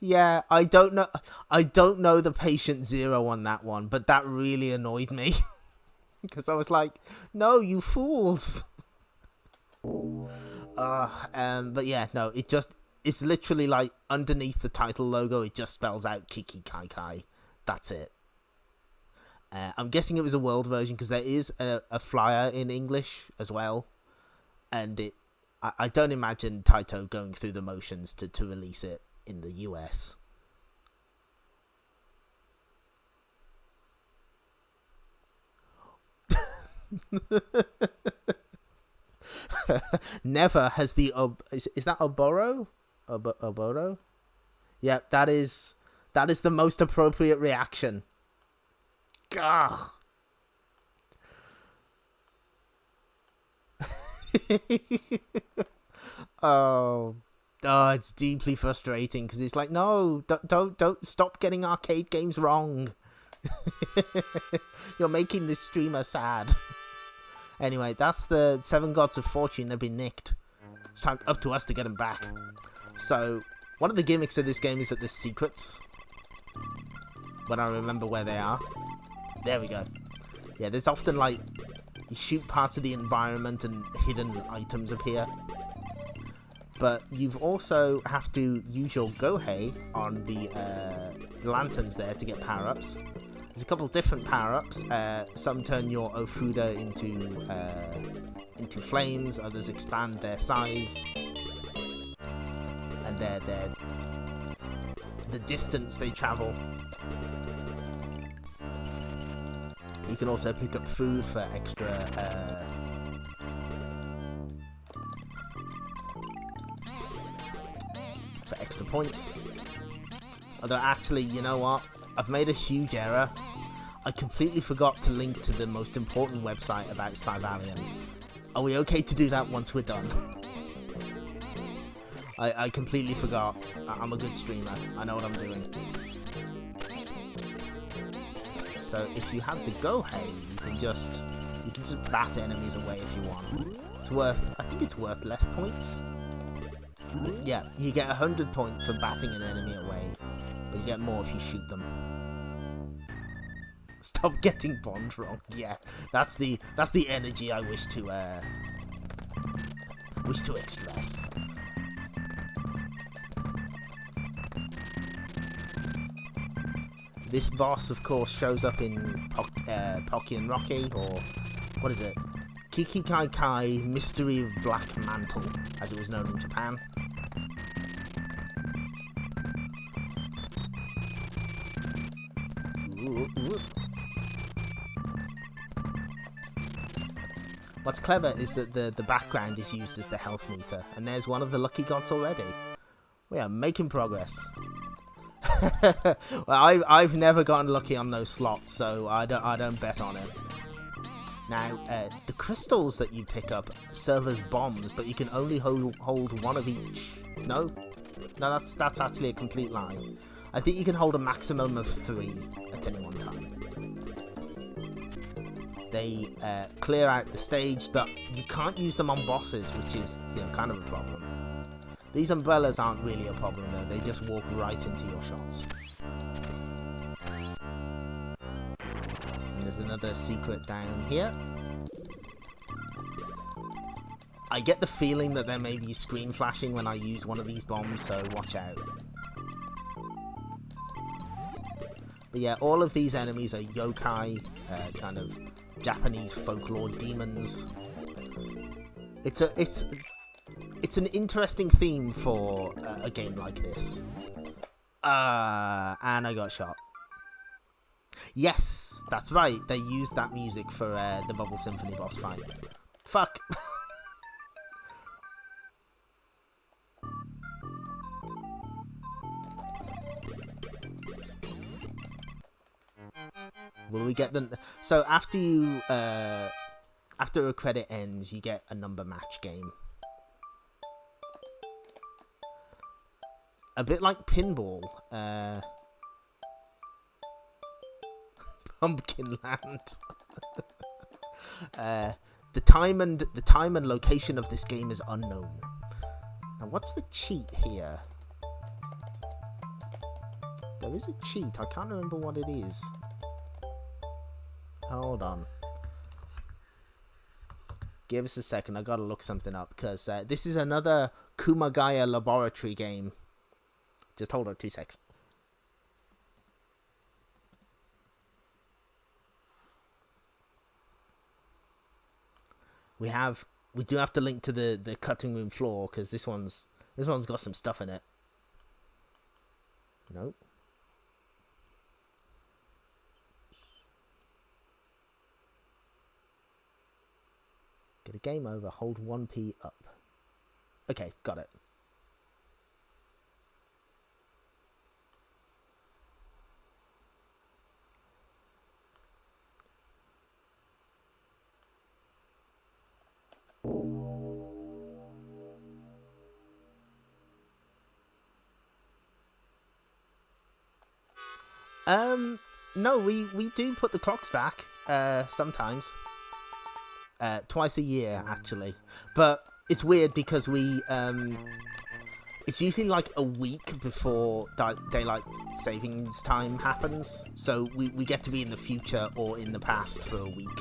Yeah, I don't know the patient zero on that one, but that really annoyed me. Because I was like, no, you fools. But yeah, no, it's literally like underneath the title logo, it just spells out Kiki Kaikai. That's it. I'm guessing it was a world version because there is a flyer in English as well. And I don't imagine Taito going through the motions to release it in the US. Never has the is that Oboro? Oboro? Yeah, that is the most appropriate reaction. Gah. Oh, it's deeply frustrating because it's like, no, don't stop getting arcade games wrong. You're making this streamer sad. Anyway, that's the 7 Gods of Fortune. They've been nicked. It's time up to us to get them back. So, one of the gimmicks of this game is that there's secrets. When I remember where they are. There we go. Yeah, there's often like, you shoot parts of the environment and hidden items appear. But you've also have to use your Gohei on the lanterns there to get power-ups. There's a couple different power-ups. Some turn your Ofuda into flames. Others expand their size. And they're the distance they travel. You can also pick up food for extra points. Although actually, you know what? I've made a huge error. I completely forgot to link to the most important website about Syvalion. Are we okay to do that once we're done? I completely forgot. I'm a good streamer. I know what I'm doing. So if you have the Gohei, you can just bat enemies away if you want. I think it's worth less points. Yeah, you get 100 points for batting an enemy away, but you get more if you shoot them. Stop getting Bond wrong. Yeah, that's the energy I wish to express. This boss, of course, shows up in Pocky and Rocky, or what is it? Kiki Kaikai, Mystery of Black Mantle, as it was known in Japan. What's clever is that the background is used as the health meter, and there's one of the lucky gods already. We are making progress. Well, I've never gotten lucky on those slots, so I don't bet on it. Now, the crystals that you pick up serve as bombs, but you can only hold one of each. No, that's actually a complete lie. I think you can hold a maximum of 3 at any one time. They clear out the stage, but you can't use them on bosses, which is, you know, kind of a problem. These umbrellas aren't really a problem though, they just walk right into your shots. And there's another secret down here. I get the feeling that there may be screen flashing when I use one of these bombs, so watch out. But yeah, all of these enemies are yokai, kind of Japanese folklore demons. It's an interesting theme for a game like this. And I got shot. Yes, that's right. They used that music for the Bobble Symphony boss fight. Fuck. Will we get them? So after you, after a credit ends, you get a number match game. A bit like pinball. Pumpkin Land. The time and location of this game is unknown. Now, what's the cheat here? There is a cheat. I can't remember what it is. Hold on. Give us a second. I gotta look something up because this is another Kumagaya laboratory game. Just hold on 2 secs. We do have to link to the cutting room floor because this one's got some stuff in it. Nope. Get a game over. Hold 1P up. Okay, got it. No, we do put the clocks back, sometimes. Twice a year, actually. But it's weird because we, it's usually like a week before daylight savings time happens. So we get to be in the future or in the past for a week.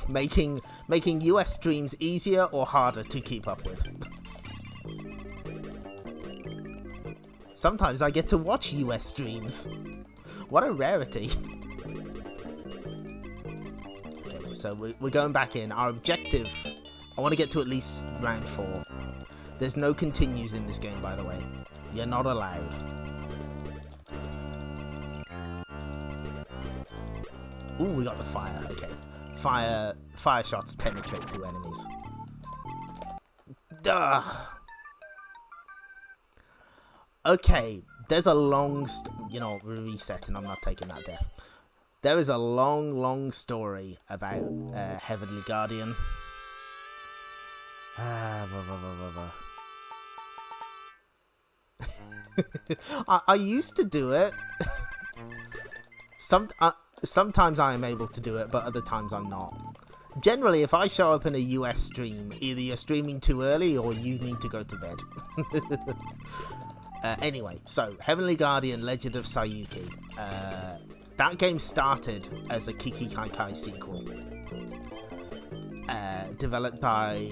making US streams easier or harder to keep up with. Sometimes I get to watch US streams. What a rarity. Okay, so we're going back in. Our objective, I want to get to at least round 4. There's no continues in this game, by the way. You're not allowed. Ooh, we got the fire. Okay. Fire shots penetrate through enemies. Duh. Okay, there's a long, reset, and I'm not taking that death. There is a long story about Heavenly Guardian. I used to do it. Sometimes I am able to do it, but other times I'm not. Generally, if I show up in a US stream, either you're streaming too early or you need to go to bed. Anyway, so Heavenly Guardian Legend of Sayuki. That game started as a Kiki Kaikai sequel. Developed by,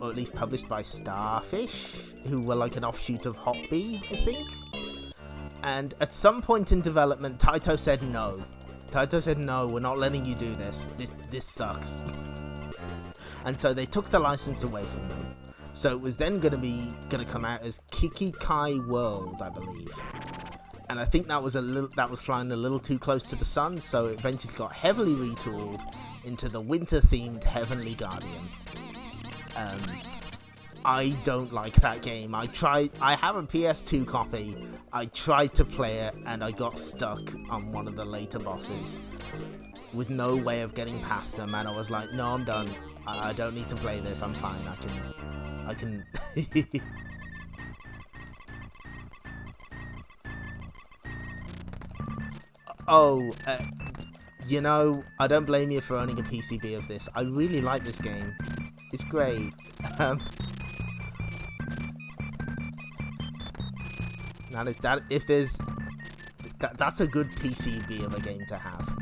or at least published by Starfish, who were like an offshoot of Hotbee, I think. And at some point in development, Taito said no. Taito said, no, we're not letting you do this. This sucks. And so they took the license away from them. So it was then gonna come out as Kiki Kai World, I believe. And I think that was flying a little too close to the sun, so it eventually got heavily retooled into the winter-themed Heavenly Guardian. I don't like that game. I have a PS2 copy. I tried to play it and I got stuck on one of the later bosses with no way of getting past them, and I was like, no, I'm done. I don't need to play this. I'm fine. I can You know, I don't blame you for owning a PCB of this. I really like this game. It's great. That's a good PCB of a game to have.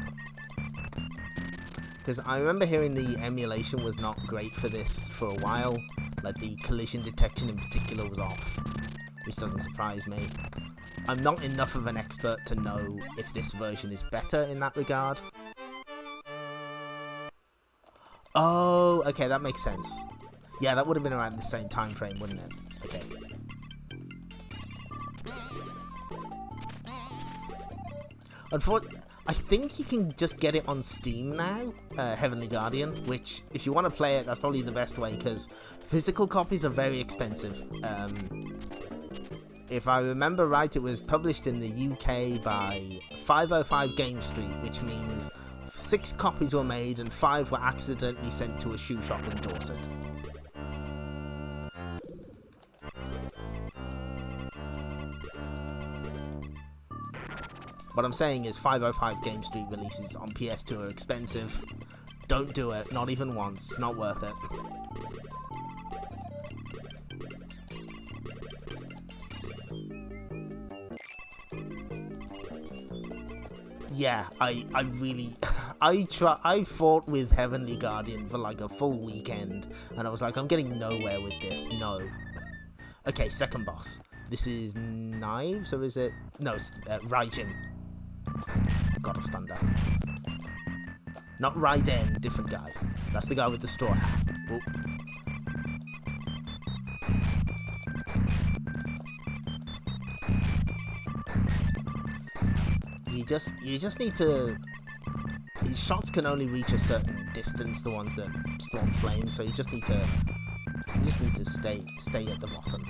Because I remember hearing the emulation was not great for this for a while. Like the collision detection in particular was off, which doesn't surprise me. I'm not enough of an expert to know if this version is better in that regard. Oh, okay, that makes sense. Yeah, that would have been around the same time frame, wouldn't it? Okay. Unfortunately, I think you can just get it on Steam now, Heavenly Guardian, which, if you want to play it, that's probably the best way, because physical copies are very expensive. If I remember right, it was published in the UK by 505 Game Street, which means 6 copies were made and 5 were accidentally sent to a shoe shop in Dorset. What I'm saying is 505 Game Street releases on PS2 are expensive. Don't do it, not even once, it's not worth it. Yeah, I really, I fought with Heavenly Guardian for like a full weekend, and I was like, I'm getting nowhere with this, no. Okay, second boss. This is Knives, or is it? No, it's Raijin. God of Thunder. Not Raiden, different guy. That's the guy with the straw hat. Oh. You just need to. His shots can only reach a certain distance, the ones that spawn flames. So you just need to stay at the bottom.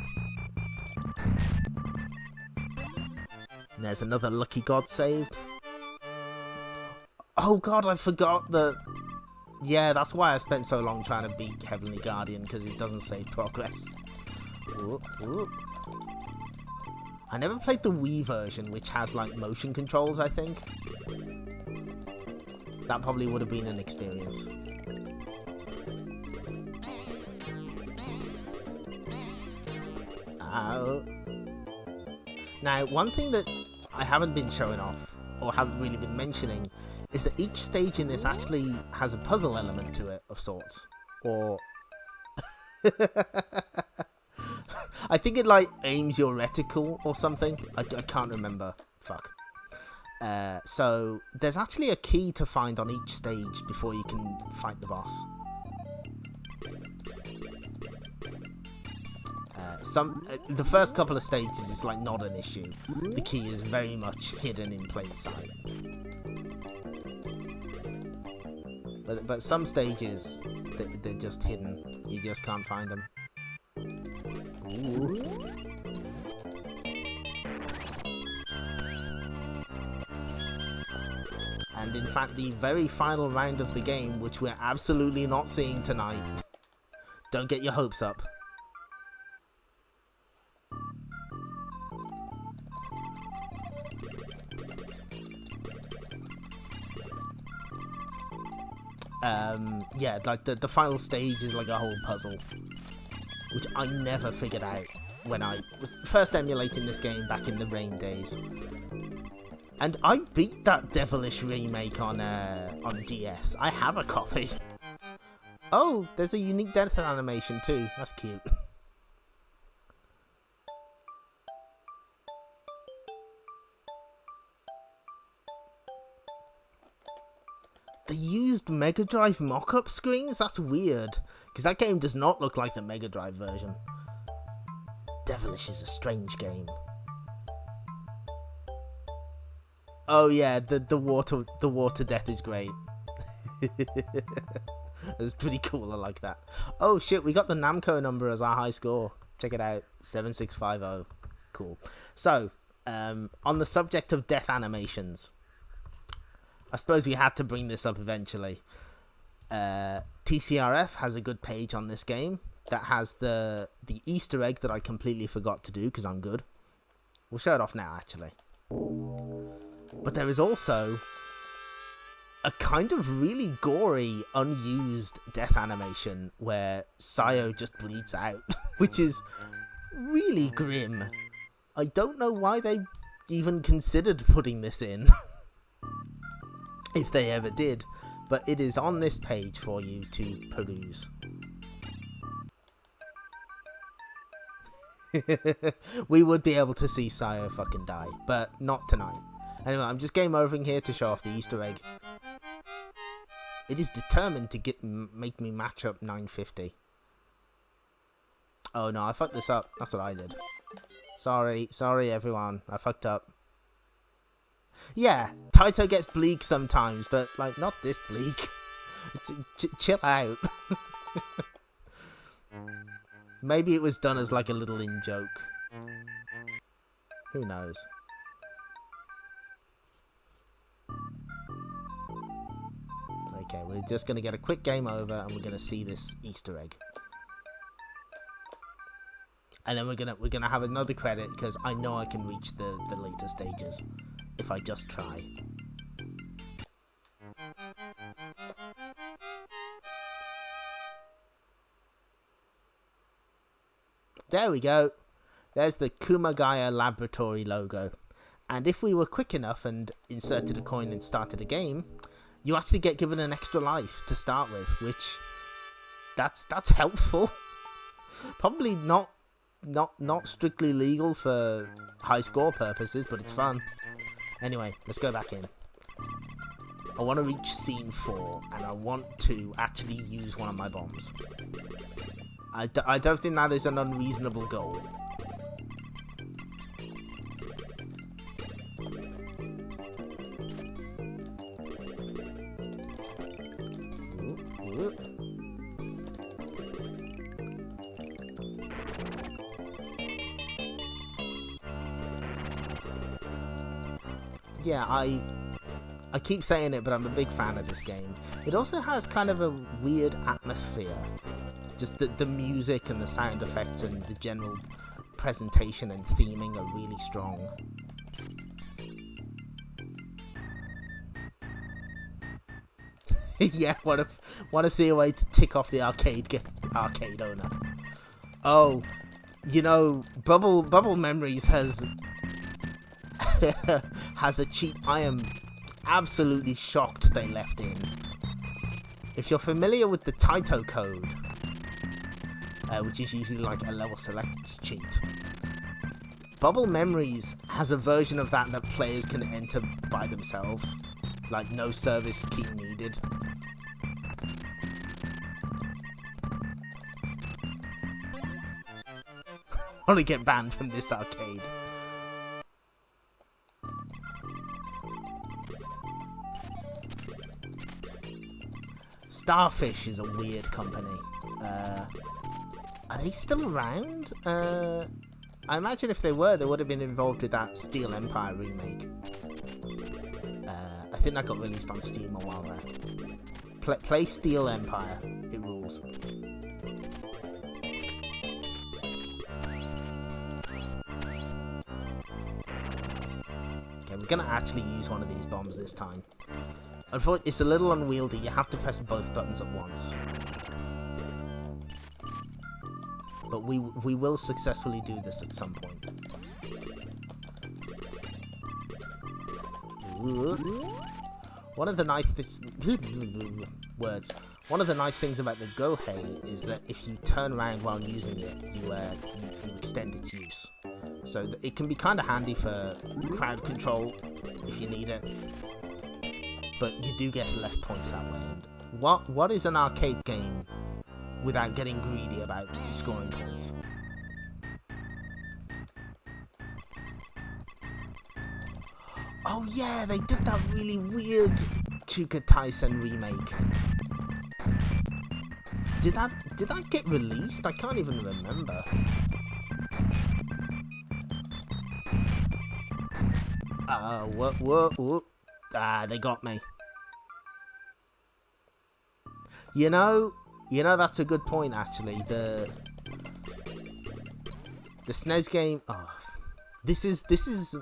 And there's another lucky god saved. Oh god, I forgot that. Yeah, that's why I spent so long trying to beat Heavenly Guardian, because it doesn't save progress. Ooh, ooh. I never played the Wii version, which has like motion controls, I think. That probably would have been an experience. Now, one thing that I haven't been showing off, or haven't really been mentioning, is that each stage in this actually has a puzzle element to it, of sorts. Or... I think it, like, aims your reticle or something. I can't remember. Fuck. So, there's actually a key to find on each stage before you can fight the boss. The first couple of stages is, like, not an issue. The key is very much hidden in plain sight. But some stages, they're just hidden. You just can't find them. Ooh. And in fact, the very final round of the game, which we're absolutely not seeing tonight. Don't get your hopes up. Yeah, like the final stage is like a whole puzzle, which I never figured out when I was first emulating this game back in the Rain days. And I beat that devilish remake on DS. I have a copy. Oh, there's a unique death animation too. That's cute. They used Mega Drive mock-up screens? That's weird, because that game does not look like the Mega Drive version. Devilish is a strange game. Oh yeah, the water death is great. It's pretty cool, I like that. Oh shit, we got the Namco number as our high score. Check it out, 7650. Cool. So, on the subject of death animations, I suppose we had to bring this up eventually. TCRF has a good page on this game that has the Easter egg that I completely forgot to do because I'm good. We'll show it off now, actually. But there is also a kind of really gory, unused death animation where Sayo just bleeds out, which is really grim. I don't know why they even considered putting this in, if they ever did, but it is on this page for you to peruse. We would be able to see Sayo fucking die, but not tonight. Anyway, I'm just game overing here to show off the Easter egg. It is determined to make me match up 950. Oh no, I fucked this up. That's what I did. Sorry everyone. I fucked up. Yeah, Taito gets bleak sometimes, but like not this bleak. Chill out. Maybe it was done as like a little in-joke. Who knows? Okay, we're just going to get a quick game over and we're going to see this Easter egg. And then we're gonna have another credit because I know I can reach the later stages if I just try. There we go. There's the Kumagaya Laboratory logo. And if we were quick enough and inserted a coin and started a game, you actually get given an extra life to start with, which that's helpful. Probably not strictly legal for high score purposes, but it's fun. Anyway, let's go back in. I want to reach scene 4, and I want to actually use one of my bombs. I don't think that is an unreasonable goal. Yeah, I keep saying it, but I'm a big fan of this game. It also has kind of a weird atmosphere. Just the music and the sound effects and the general presentation and theming are really strong. Yeah, want to see a way to tick off the arcade owner. Oh, you know, Bubble Memories has has a cheat I am absolutely shocked they left in. If you're familiar with the Taito code, which is usually like a level select cheat, Bubble Memories has a version of that players can enter by themselves, like no service key needed. I want to get banned from this arcade. Starfish is a weird company. Are they still around? I imagine if they were, they would have been involved with that Steel Empire remake. I think that got released on Steam a while back. Play Steel Empire. It rules. Okay, we're gonna actually use one of these bombs this time. Unfortunately, it's a little unwieldy. You have to press both buttons at once. But we will successfully do this at some point. One of the nice One of the nice things about the Gohei is that if you turn around while using it, you extend its use. So it can be kind of handy for crowd control if you need it. But you do get less points that way. And what is an arcade game without getting greedy about scoring points? Oh yeah, they did that really weird Chuka Taisen remake. Did that get released? I can't even remember. What? Ah, they got me. You know, that's a good point, actually. The SNES game. Oh, this is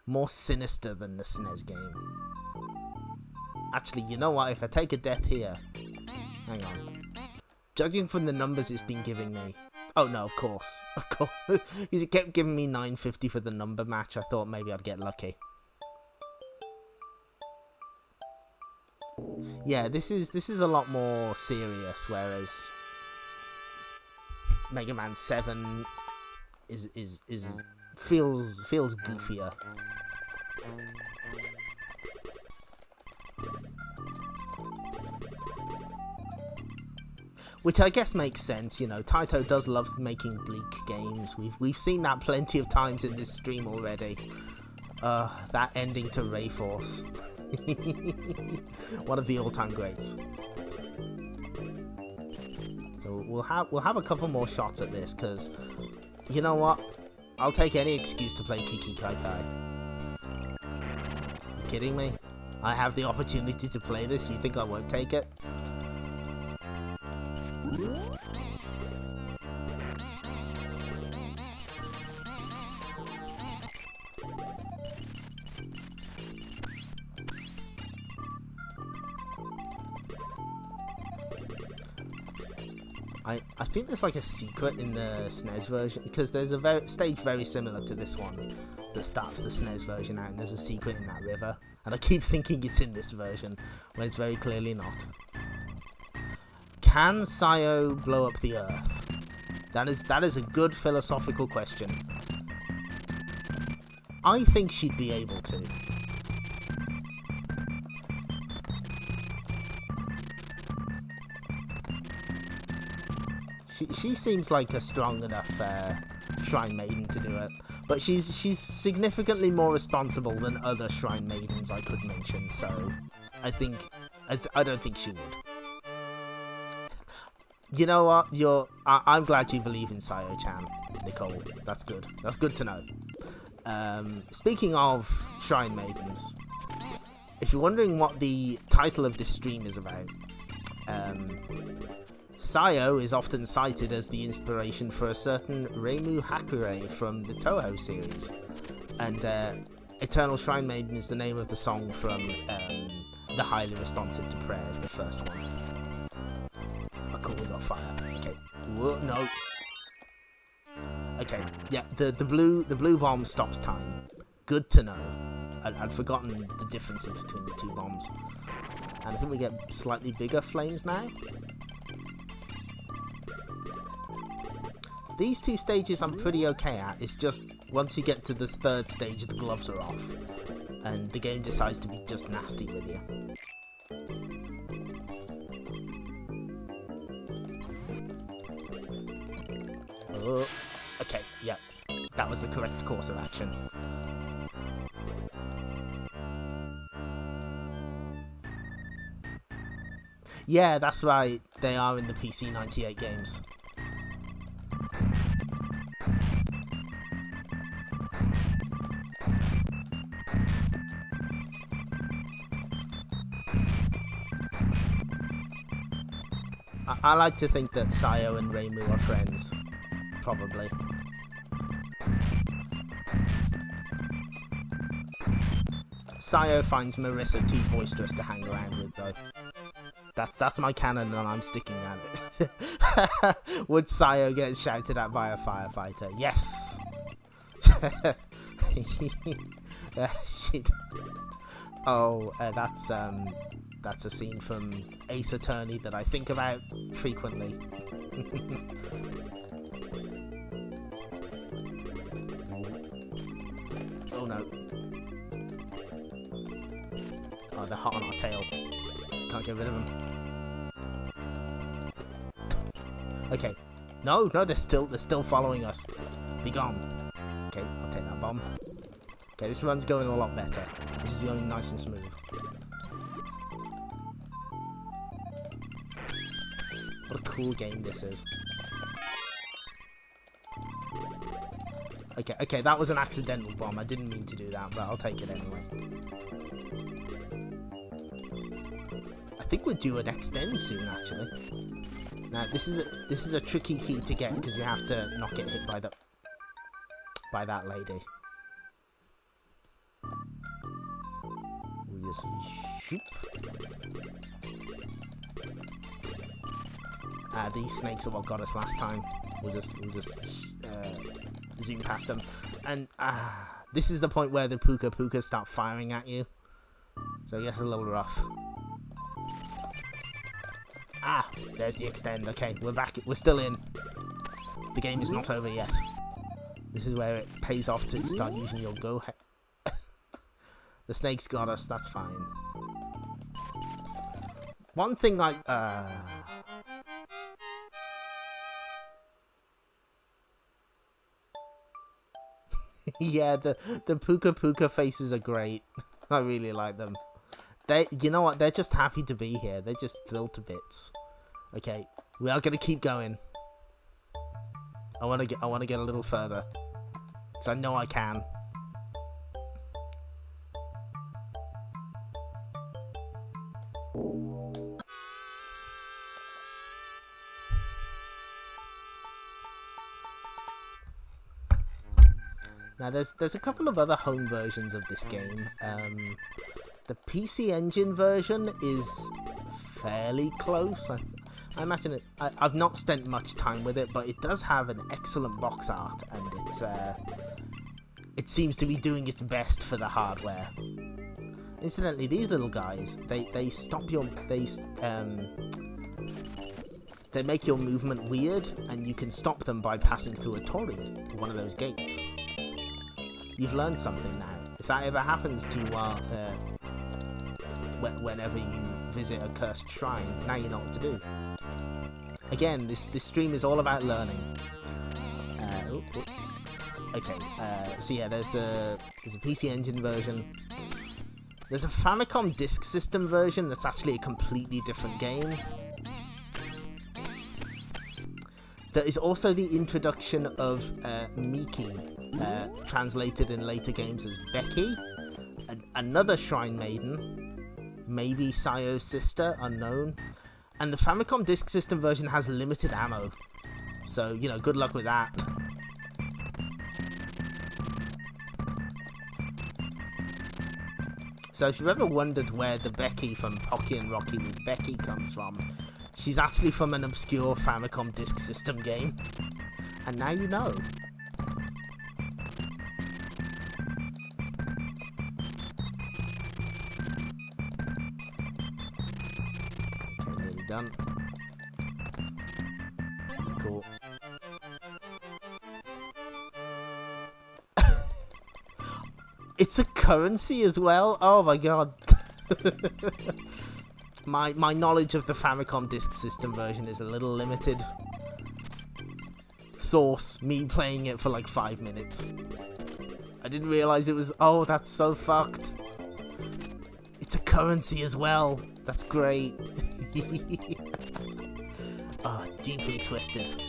more sinister than the SNES game. Actually, you know what? If I take a death here... Hang on. Judging from the numbers it's been giving me... Oh, no, of course. Of course. Because it kept giving me 950 for the number match. I thought maybe I'd get lucky. Yeah, this is a lot more serious, whereas Mega Man 7 feels goofier. Which I guess makes sense, you know. Taito does love making bleak games. We've seen that plenty of times in this stream already. That ending to Ray Force. One of the all-time greats. So we'll have a couple more shots at this, because you know what? I'll take any excuse to play Kiki Kaikai. You kidding me? I have the opportunity to play this. You think I won't take it? I think there's like a secret in the SNES version, because there's a stage very similar to this one that starts the SNES version out, and there's a secret in that river, and I keep thinking it's in this version when it's very clearly not. Can Sayo blow up the Earth? That is a good philosophical question. I think she'd be able to. She seems like a strong enough Shrine Maiden to do it, but she's significantly more responsible than other Shrine Maidens I could mention. So I don't think she would. You know what? I'm glad you believe in Sayo-chan, Nicole. That's good. That's good to know. Speaking of Shrine Maidens, if you're wondering what the title of this stream is about, Sayo is often cited as the inspiration for a certain Reimu Hakure from the Toho series, and Eternal Shrine Maiden is the name of the song from the Highly Responsive to Prayers, the first one. Oh cool, we got fire. Okay. Whoa, no. Okay, yeah, the blue bomb stops time. Good to know. I'd forgotten the differences between the two bombs. And I think we get slightly bigger flames now. These two stages I'm pretty okay at. It's just once you get to this third stage, the gloves are off, and the game decides to be just nasty with you. Oh, okay, yep, that was the correct course of action. Yeah, that's right. They are in the PC 98 games. I like to think that Sayo and Reimu are friends. Probably. Sayo finds Marissa too boisterous to hang around with, though. That's my canon, and I'm sticking at it. Would Sayo get shouted at by a firefighter? Yes! She'd... Oh, that's a scene from Ace Attorney that I think about frequently. Oh no. Oh, they're hot on our tail. Can't get rid of them. Okay. No, they're still following us. Be gone. Okay, I'll take that bomb. Okay, this run's going a lot better. This is going nice and smooth. What a cool game this is. Okay, that was an accidental bomb. I didn't mean to do that, but I'll take it anyway. I think we're due an extend soon, actually. Now, this is a tricky key to get because you have to not get hit by that lady. just shoop. These snakes are what got us last time. We'll just zoom past them. And this is the point where the Puka Pukas start firing at you. So I guess a little rough. There's the extend. Okay, we're back. We're still in. The game is not over yet. This is where it pays off to start using your go. The snakes got us. That's fine. One thing yeah, the Puka Puka faces are great. I really like them. You know what? They're just happy to be here. They're just thrilled to bits. Okay, we are gonna keep going. I wanna get a little further, because I know I can. Now there's a couple of other home versions of this game. The PC Engine version is fairly close. I imagine it. I've not spent much time with it, but it does have an excellent box art, and it seems to be doing its best for the hardware. Incidentally, these little guys, they stop your they make your movement weird, and you can stop them by passing through a torii, one of those gates. You've learned something now. If that ever happens to you whenever you visit a cursed shrine, now you know what to do. Again, this stream is all about learning. Okay, so yeah, there's a PC Engine version. There's a Famicom Disk System version that's actually a completely different game. There is also the introduction of Miki, translated in later games as Becky, another Shrine Maiden, maybe Sayo's sister, unknown. And the Famicom Disk System version has limited ammo, so, you know, good luck with that. So if you've ever wondered where the Becky from Pocky and Rocky with Becky comes from, she's actually from an obscure Famicom Disk System game. And now you know. Okay, nearly done. Cool. It's a currency as well? Oh my god. My knowledge of the Famicom Disk System version is a little limited. Source, me playing it for like 5 minutes. I didn't realise it was... Oh, that's so fucked. It's a currency as well. That's great. Oh, deeply twisted.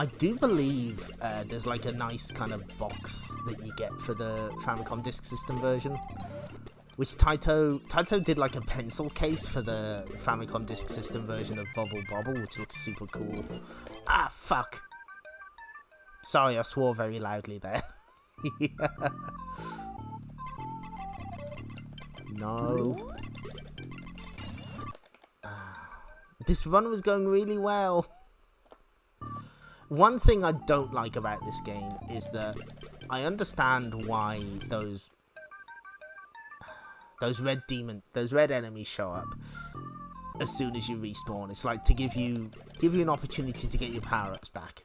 I do believe there's like a nice kind of box that you get for the Famicom Disk System version, which Taito did like a pencil case for the Famicom Disk System version of Bobble, which looks super cool. Ah, fuck. Sorry, I swore very loudly there. No. This run was going really well. One thing I don't like about this game is that I understand why those red enemies show up as soon as you respawn. It's like to give you an opportunity to get your power-ups back.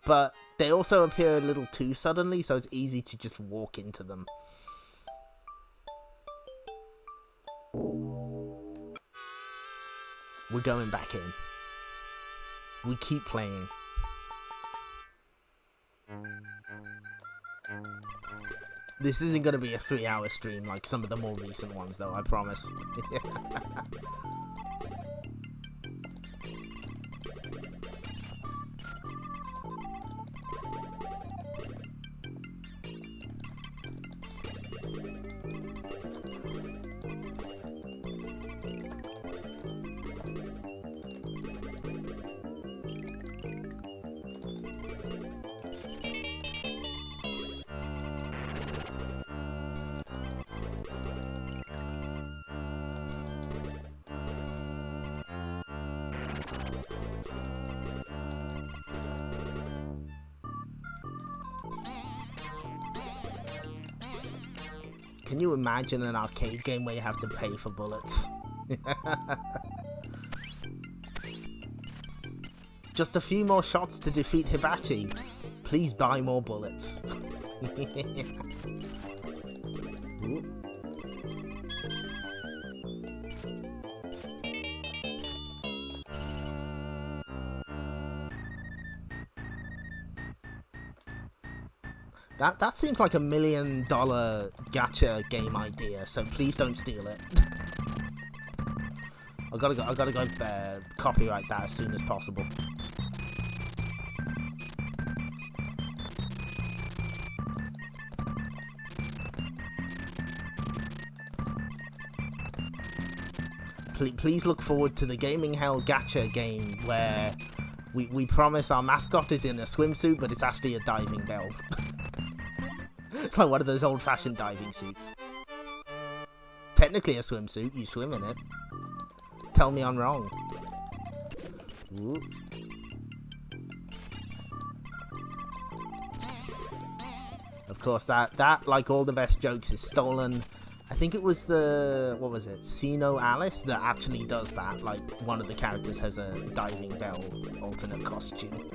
But they also appear a little too suddenly, so it's easy to just walk into them. We're going back in. We keep playing. This isn't going to be a 3-hour stream like some of the more recent ones, though, I promise. Can you imagine an arcade game where you have to pay for bullets? Just a few more shots to defeat Hibachi. Please buy more bullets. That seems like $1 million gacha game idea, so please don't steal it. I gotta go copyright that as soon as possible. Please look forward to the Gaming Hell gacha game where we promise our mascot is in a swimsuit, but it's actually a diving bell. It's like one of those old-fashioned diving suits. Technically a swimsuit, you swim in it. Tell me I'm wrong. Ooh. Of course, that, like all the best jokes, is stolen. I think it was the, what was it, Sino Alice that actually does that. Like, one of the characters has a diving bell alternate costume.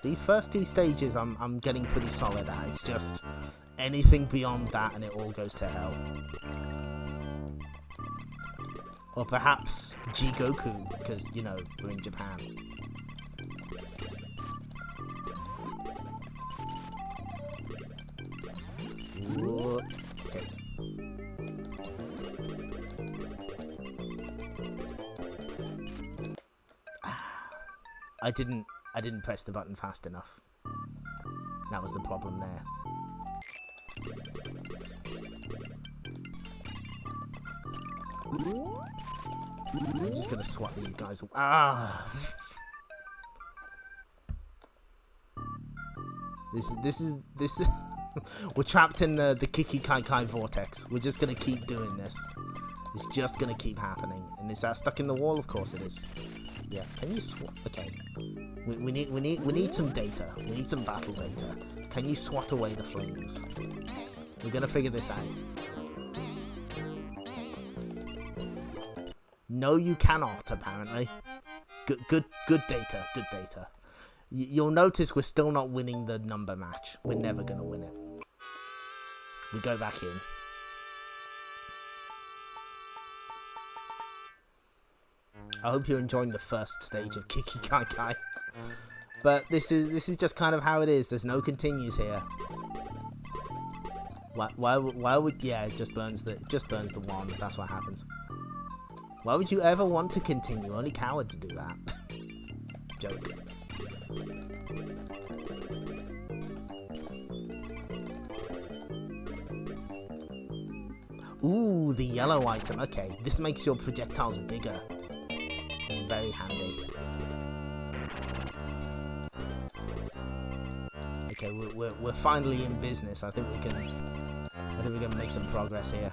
These first two stages I'm getting pretty solid at. It's just anything beyond that and it all goes to hell. Or perhaps Jigoku, because, you know, we're in Japan. Ooh, okay. I didn't press the button fast enough. That was the problem there. I'm just gonna swat these guys. Ah! This is we're trapped in the Kiki Kaikai vortex. We're just gonna keep doing this. It's just gonna keep happening. And is that stuck in the wall? Of course it is. Yeah. Can you swat? Okay. We need some data. We need some battle data. Can you swat away the flames? We're gonna figure this out. No, you cannot. Apparently. Good data. Good data. You'll notice we're still not winning the number match. We're never gonna win it. We go back in. I hope you're enjoying the first stage of Kiki Kaikai. But this is just kind of how it is. There's no continues here. Why would yeah, it just burns the one. That's what happens. Why would you ever want to continue? Only cowards do that. Joke. Ooh, the yellow item. Okay, this makes your projectiles bigger. Very handy. Okay, we're finally in business. I think we can make some progress here.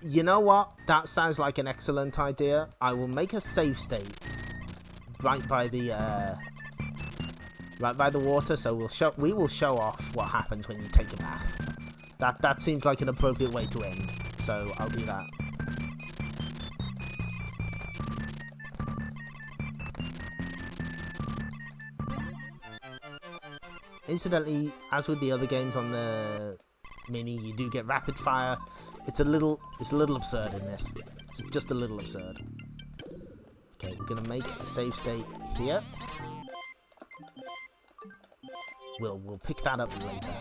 You know what? That sounds like an excellent idea. I will make a save state right by the water, so we will show off what happens when you take a bath. That seems like an appropriate way to end. So I'll do that. Incidentally, as with the other games on the Mini, you do get rapid fire. It's a little absurd in this. It's just a little absurd. Okay, we're gonna make a save state here. We'll pick that up later.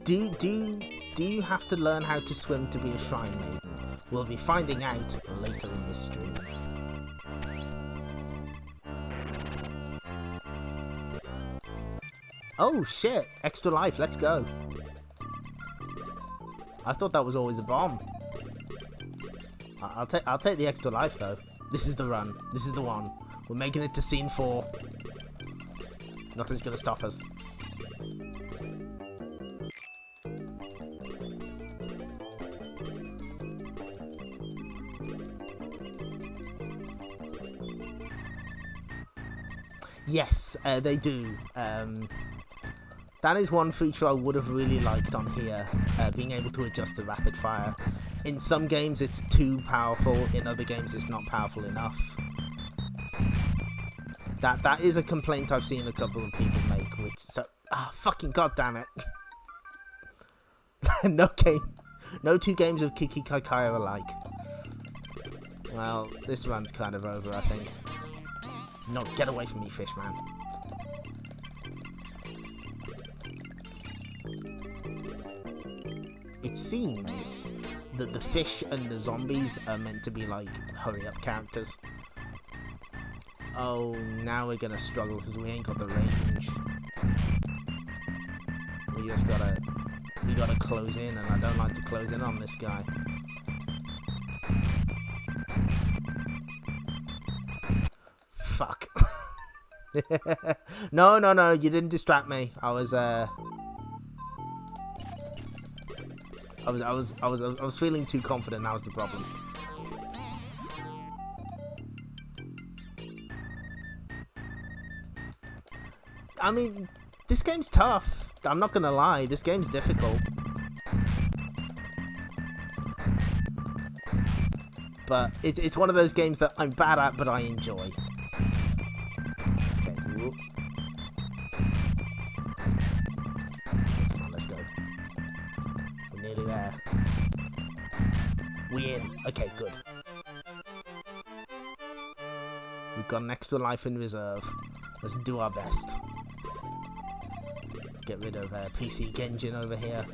Do you have to learn how to swim to be a shrine maiden? We'll be finding out later in this stream. Oh shit! Extra life. Let's go. I thought that was always a bomb. I'll take the extra life though. This is the run. This is the one. We're making it to scene 4. Nothing's gonna stop us. Yes, they do. That is one feature I would have really liked on here, being able to adjust the rapid fire. In some games it's too powerful, in other games it's not powerful enough. That is a complaint I've seen a couple of people make, which fucking goddamn it. No two games of Kiki Kaikai are alike. Well, this run's kind of over, I think. No, get away from me, fish man. It seems that the fish and the zombies are meant to be like hurry-up characters. Oh, now we're gonna struggle because we ain't got the range. We gotta close in, and I don't like to close in on this guy. Fuck. No, you didn't distract me. I was feeling too confident. That was the problem. I mean, this game's tough. I'm not gonna lie. This game's difficult. But it's one of those games that I'm bad at, but I enjoy. Okay, come on, let's go. We're nearly there. We in. Okay, good. We've got an extra life in reserve. Let's do our best. Get rid of PC Genjin over here.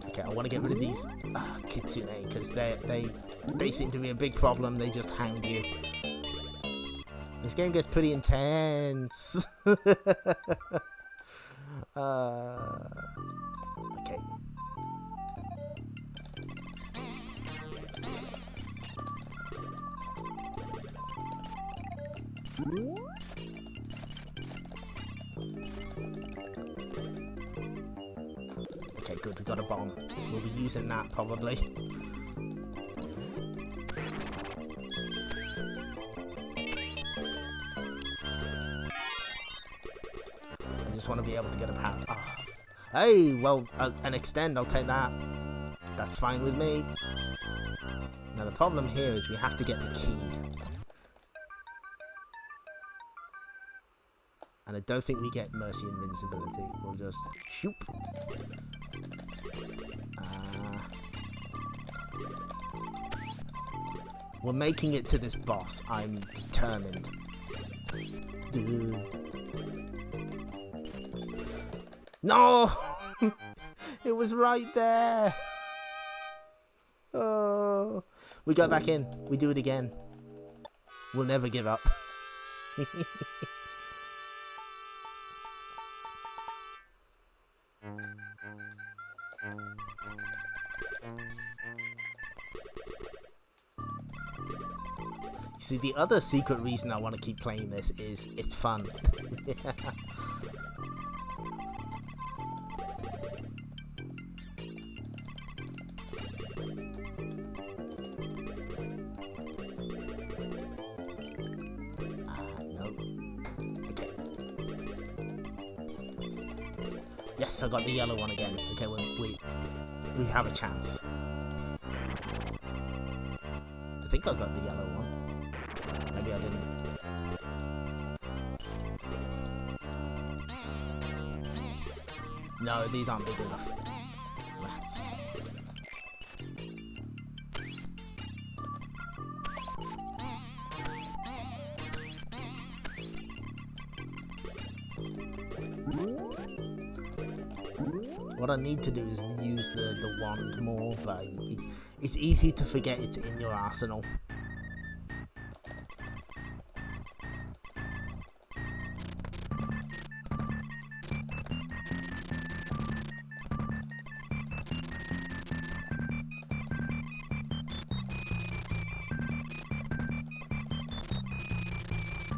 Okay, I want to get rid of these Kitsune because they seem to be a big problem. They just hang you. This game gets pretty intense. Okay. Okay, good, we got a bomb. We'll be using that probably. I just want to be able to get a power. Oh. Hey, well, an extend, I'll take that. That's fine with me. Now the problem here is we have to get the key. And I don't think we get Mercy Invincibility. We'll just shoop. We're making it to this boss. I'm determined. No! It was right there! Oh. We go back in. We do it again. We'll never give up. See, the other secret reason I want to keep playing this is it's fun. No. Okay. Yes, I got the yellow one again. Okay, we have a chance. I think I got the yellow one. Maybe I didn't. No, these aren't big enough. Rats. What I need to do is use the wand more, but it's easy to forget it's in your arsenal.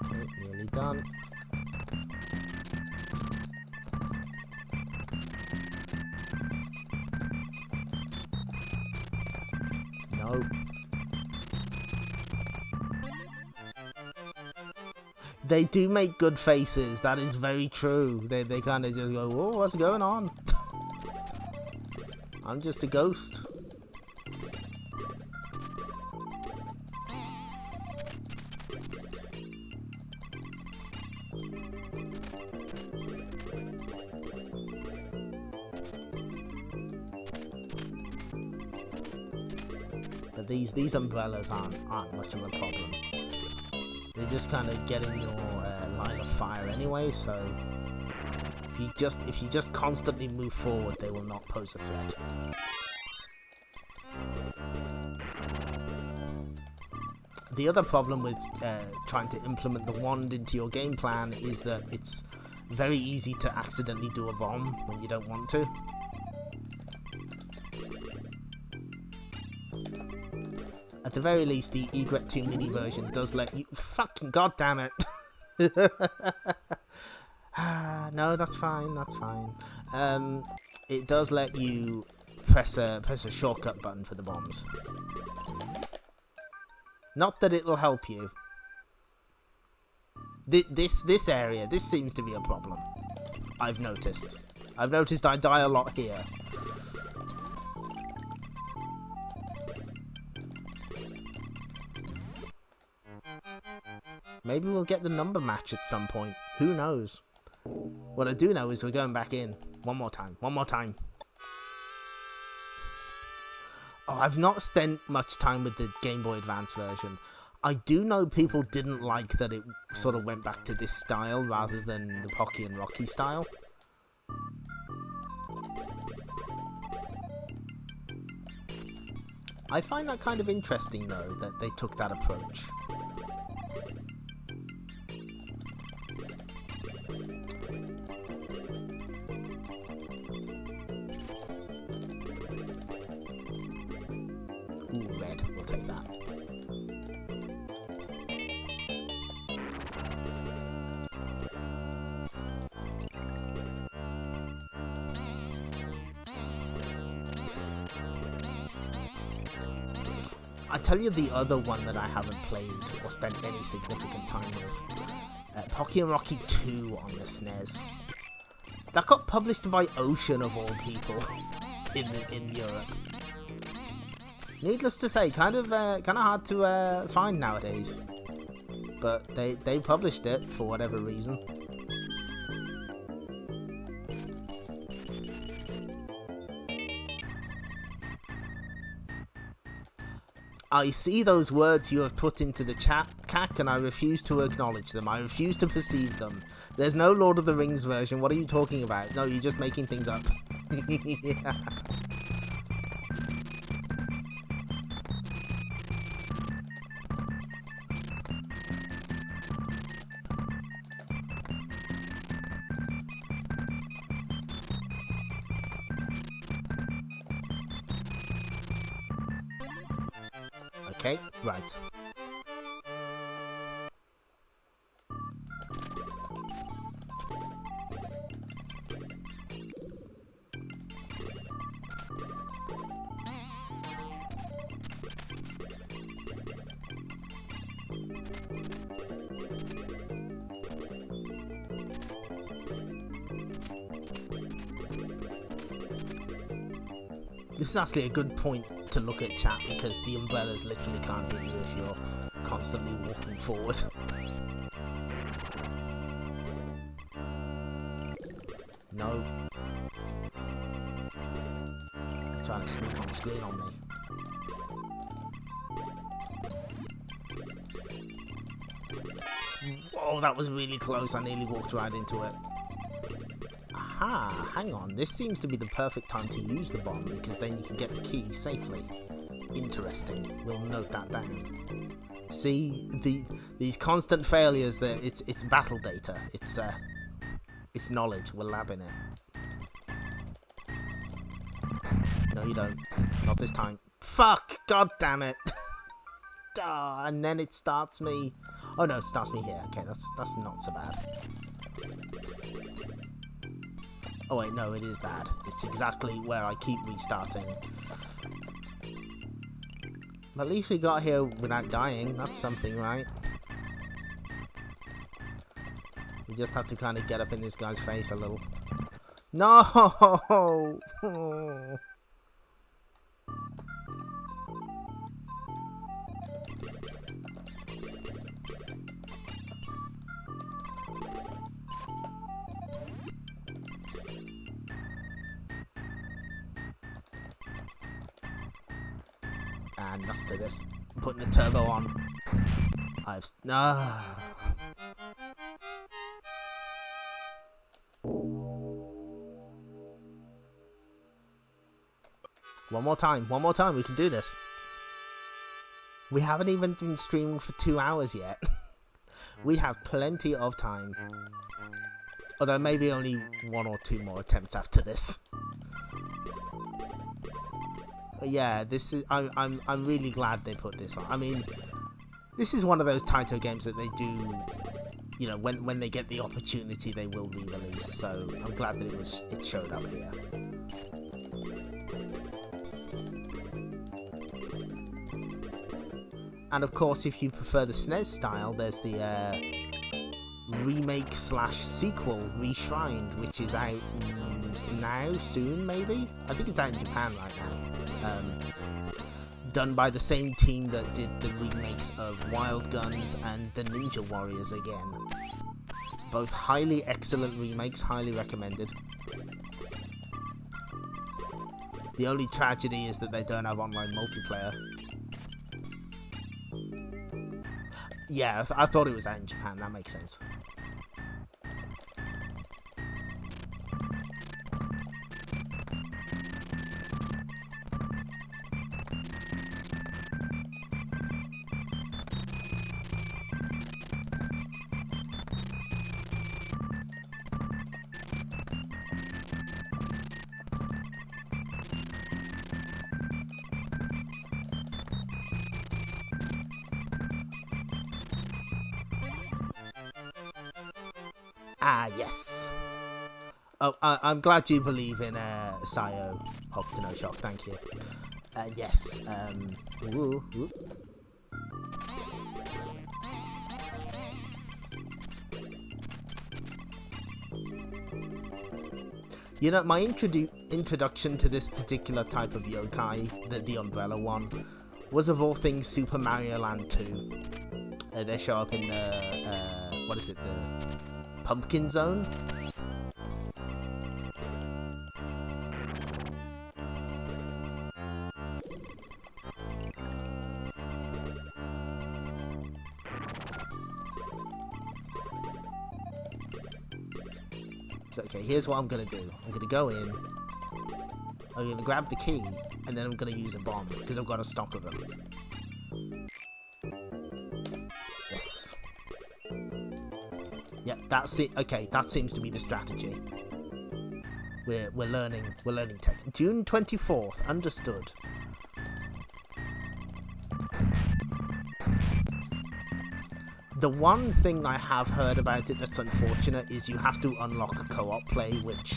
Okay, nearly done. No. They do make good faces, that is very true. They kind of just go, whoa, what's going on? I'm just a ghost. But these umbrellas aren't much of a problem. They're just kind of getting your line of fire anyway, so if you just constantly move forward, they will not pose a threat. The other problem with trying to implement the wand into your game plan is that it's very easy to accidentally do a bomb when you don't want to. At the very least, the Egret 2 mini version does let you... Fucking goddammit! No, that's fine, that's fine. It does let you press a shortcut button for the bombs. Not that it'll help you. This area, this seems to be a problem. I've noticed I die a lot here. Maybe we'll get the number match at some point. Who knows? What I do know is we're going back in. One more time. One more time. Oh, I've not spent much time with the Game Boy Advance version. I do know people didn't like that it sort of went back to this style rather than the Pocky and Rocky style. I find that kind of interesting, though, that they took that approach. Ooh, red. We'll take that. I tell you the other one that I haven't played or spent any significant time with. Pocky and Rocky 2 on the SNES. That got published by Ocean of all people in Europe. Needless to say, kind of hard to find nowadays. But they published it for whatever reason. I see those words you have put into the chat, Cac, and I refuse to acknowledge them. I refuse to perceive them. There's no Lord of the Rings version. What are you talking about? No, you're just making things up. Yeah. Okay, right. This is actually a good point to look at chat because the umbrellas literally can't hit you if you're constantly walking forward. No. They're trying to sneak on screen on me. Whoa, that was really close. I nearly walked right into it. Aha, hang on. This seems to be the perfect time to use the bomb, because then you can get the key safely. Interesting. We'll note that down. See, these constant failures, that it's battle data. It's knowledge. We're labbing it. No, you don't. Not this time. Fuck! God damn it! Duh, and then it starts me... Oh no, it starts me here. Okay, that's not so bad. Oh wait, no, it is bad. It's exactly where I keep restarting. At least we got here without dying. That's something, right? We just have to kind of get up in this guy's face a little. No! And us to this. Putting the turbo on. One more time, we can do this. We haven't even been streaming for 2 hours yet. We have plenty of time. Although maybe only 1 or 2 more attempts after this. But yeah, this is I'm really glad they put this on. I mean, this is one of those Taito games that they do, you know, when they get the opportunity, they will re-release. So I'm glad that it showed up here. And of course, if you prefer the SNES style, there's the remake/sequel Reshrined, which is out now, soon maybe? I think it's out in Japan right now. Done by the same team that did the remakes of Wild Guns and the Ninja Warriors again. Both highly excellent remakes, highly recommended. The only tragedy is that they don't have online multiplayer. Yeah, I thought it was out in Japan, that makes sense. Ah, yes. Oh, I'm glad you believe in Sayo. Hope to no shock, thank you. Yes. Woo, woo. You know, my introduction to this particular type of yokai, the umbrella one, was of all things Super Mario Land 2. They show up in the, what is it, the Pumpkin Zone? So, okay, here's what I'm gonna do. I'm gonna go in, I'm gonna grab the key, and then I'm gonna use a bomb, because I've got a stock of them. Yes. Yep, that's it. Okay, that seems to be the strategy. We're learning tech. June 24th, understood. The one thing I have heard about it that's unfortunate is you have to unlock co-op play, which,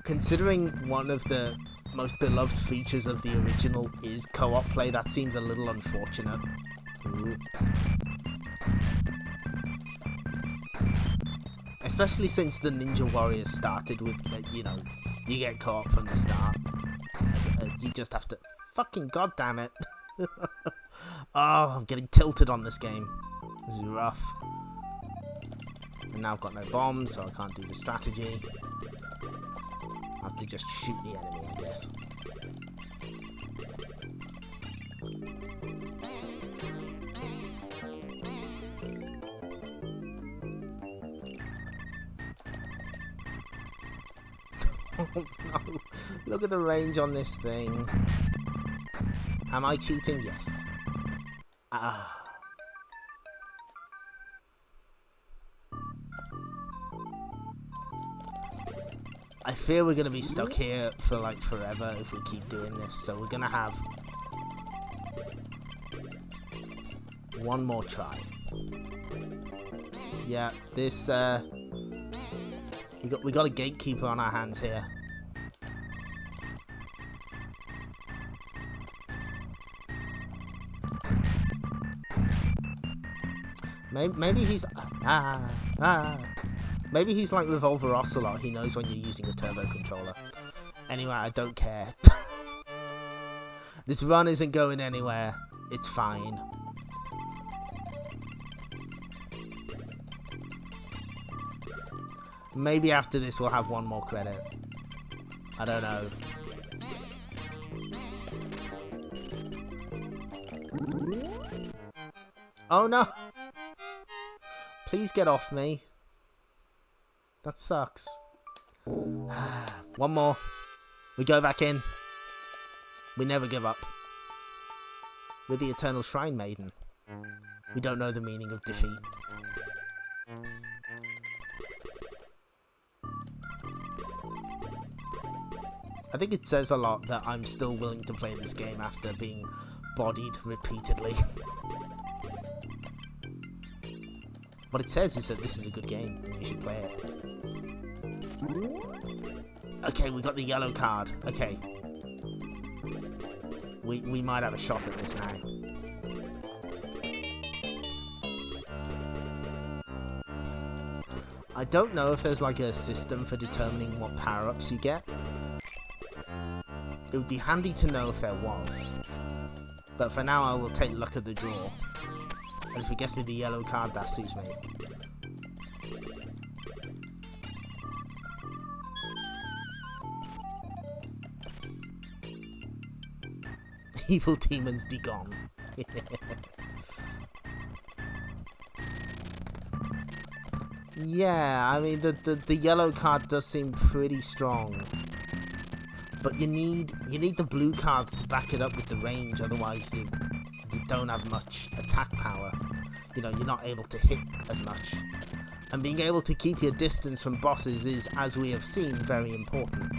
considering one of the most beloved features of the original is co-op play, that seems a little unfortunate. Ooh. Especially since the Ninja Warriors started with, you know, you get co-op from the start. You just have to... Fucking goddamn it. Oh, I'm getting tilted on this game. This is rough. And now I've got no bombs, so I can't do the strategy. I have to just shoot the enemy, I guess. Oh, no. Look at the range on this thing. Am I cheating? Yes. I fear we're going to be stuck here for like forever if we keep doing this. So we're going to have one more try. Yeah, this we got a gatekeeper on our hands here. Maybe he's maybe he's like Revolver Ocelot. He knows when you're using a turbo controller. Anyway, I don't care. This run isn't going anywhere. It's fine. Maybe after this we'll have one more credit. I don't know. Oh no! Please get off me. That sucks. One more. We go back in. We never give up. We're the Eternal Shrine Maiden. We don't know the meaning of defeat. I think it says a lot that I'm still willing to play this game after being bodied repeatedly. What it says is that this is a good game and you should play it. Okay, we got the yellow card. Okay. We might have a shot at this now. I don't know if there's like a system for determining what power-ups you get. It would be handy to know if there was. But for now I will take luck of the draw. And if it gets me the yellow card, that suits me. Evil demons be gone. Yeah, I mean the yellow card does seem pretty strong. But you need the blue cards to back it up with the range, otherwise you don't have much attack power. You know, you're not able to hit as much. And being able to keep your distance from bosses is, as we have seen, very important.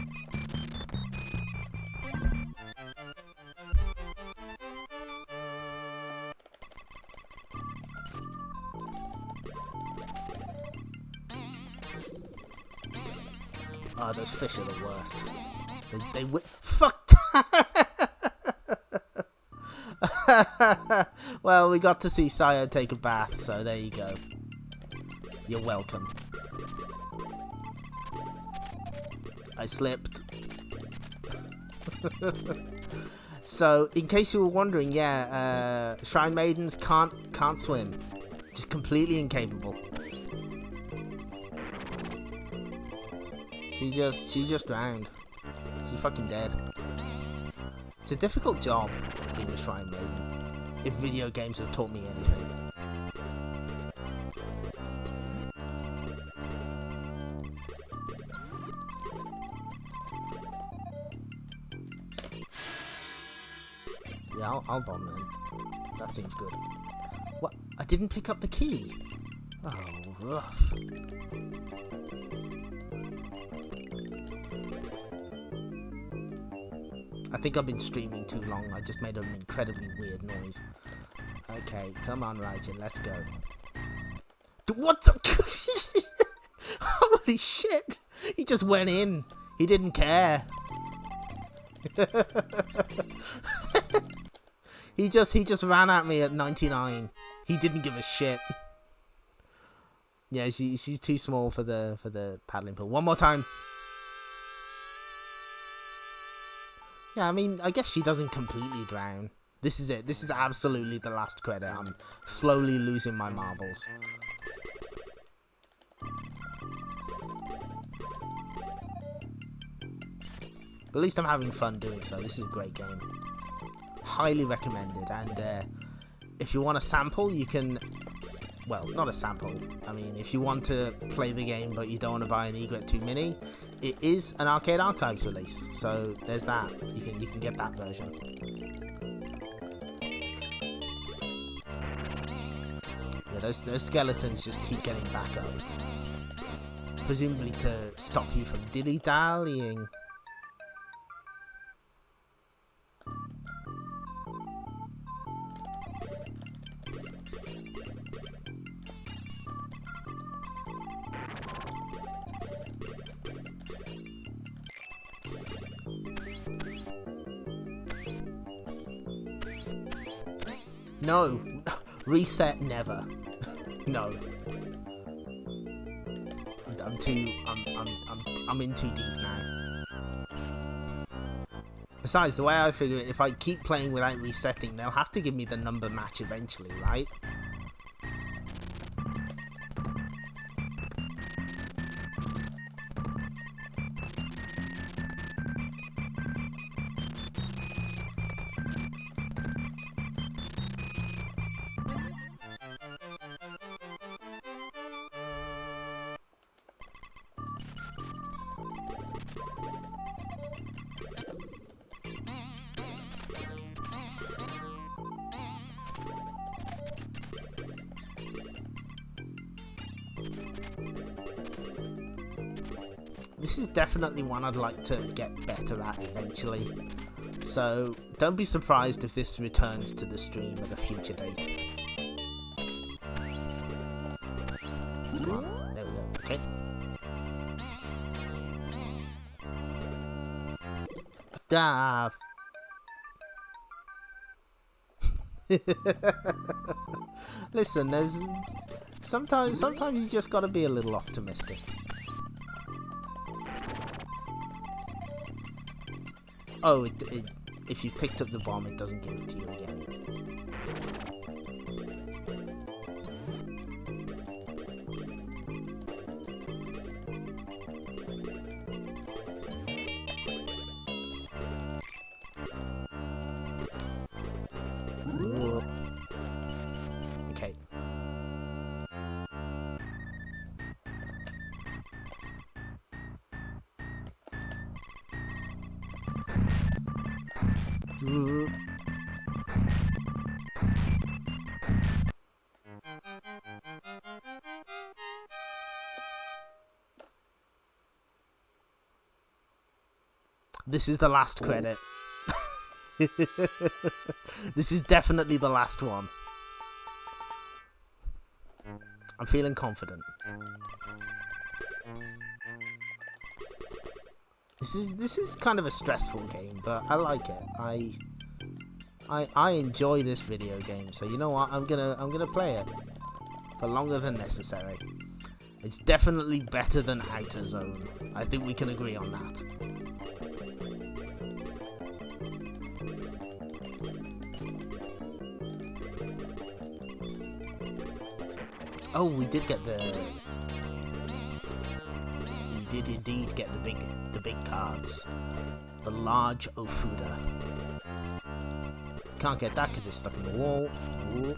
Oh, those fish are the worst. They fuck. Well, we got to see Sayo take a bath, so there you go. You're welcome. I slipped. So, in case you were wondering, yeah, Shrine Maidens can't swim. Just completely incapable. She just drowned. She's fucking dead. It's a difficult job being a Shrine Maiden, if video games have taught me anything. Yeah, I'll bomb then. That seems good. What? I didn't pick up the key. Oh, rough. I think I've been streaming too long. I just made an incredibly weird noise. Okay, come on, Raijin, let's go. What the? Holy shit! He just went in. He didn't care. He just ran at me at 99. He didn't give a shit. Yeah, she's too small for the paddling pool. One more time. Yeah, I mean, I guess she doesn't completely drown. This is it. This is absolutely the last credit. I'm slowly losing my marbles. But at least I'm having fun doing so. This is a great game. Highly recommended. And if you want a sample, you can... Well, not a sample. I mean, if you want to play the game but you don't want to buy an Egret 2 Mini, it is an Arcade Archives release, so there's that. You can get that version. Yeah, those skeletons just keep getting back up, presumably to stop you from dilly-dallying. No, reset never. No, I'm in too deep now. Besides, the way I figure it, if I keep playing without resetting, they'll have to give me the number match eventually, right? This is definitely one I'd like to get better at eventually, so don't be surprised if this returns to the stream at a future date. Come on, there we go, okay. Ah. Listen, there's sometimes you just gotta be a little optimistic. Oh, if you picked up the bomb, it doesn't give it to you again. Okay. This is the last credit. This is definitely the last one. I'm feeling confident. This is kind of a stressful game, but I like it. I enjoy this video game, so you know what? I'm gonna play it for longer than necessary. It's definitely better than Outer Zone. I think we can agree on that. Oh, we did indeed get the big cards. The large Ofuda. Can't get that because it's stuck in the wall. Ooh.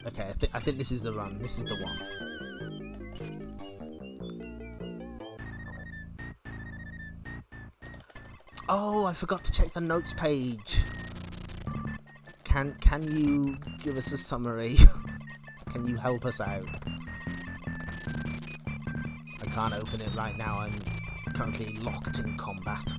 Okay, I think this is the run. This is the one. Oh, I forgot to check the notes page. Can you give us a summary? Can you help us out? I can't open it right now. I'm currently locked in combat.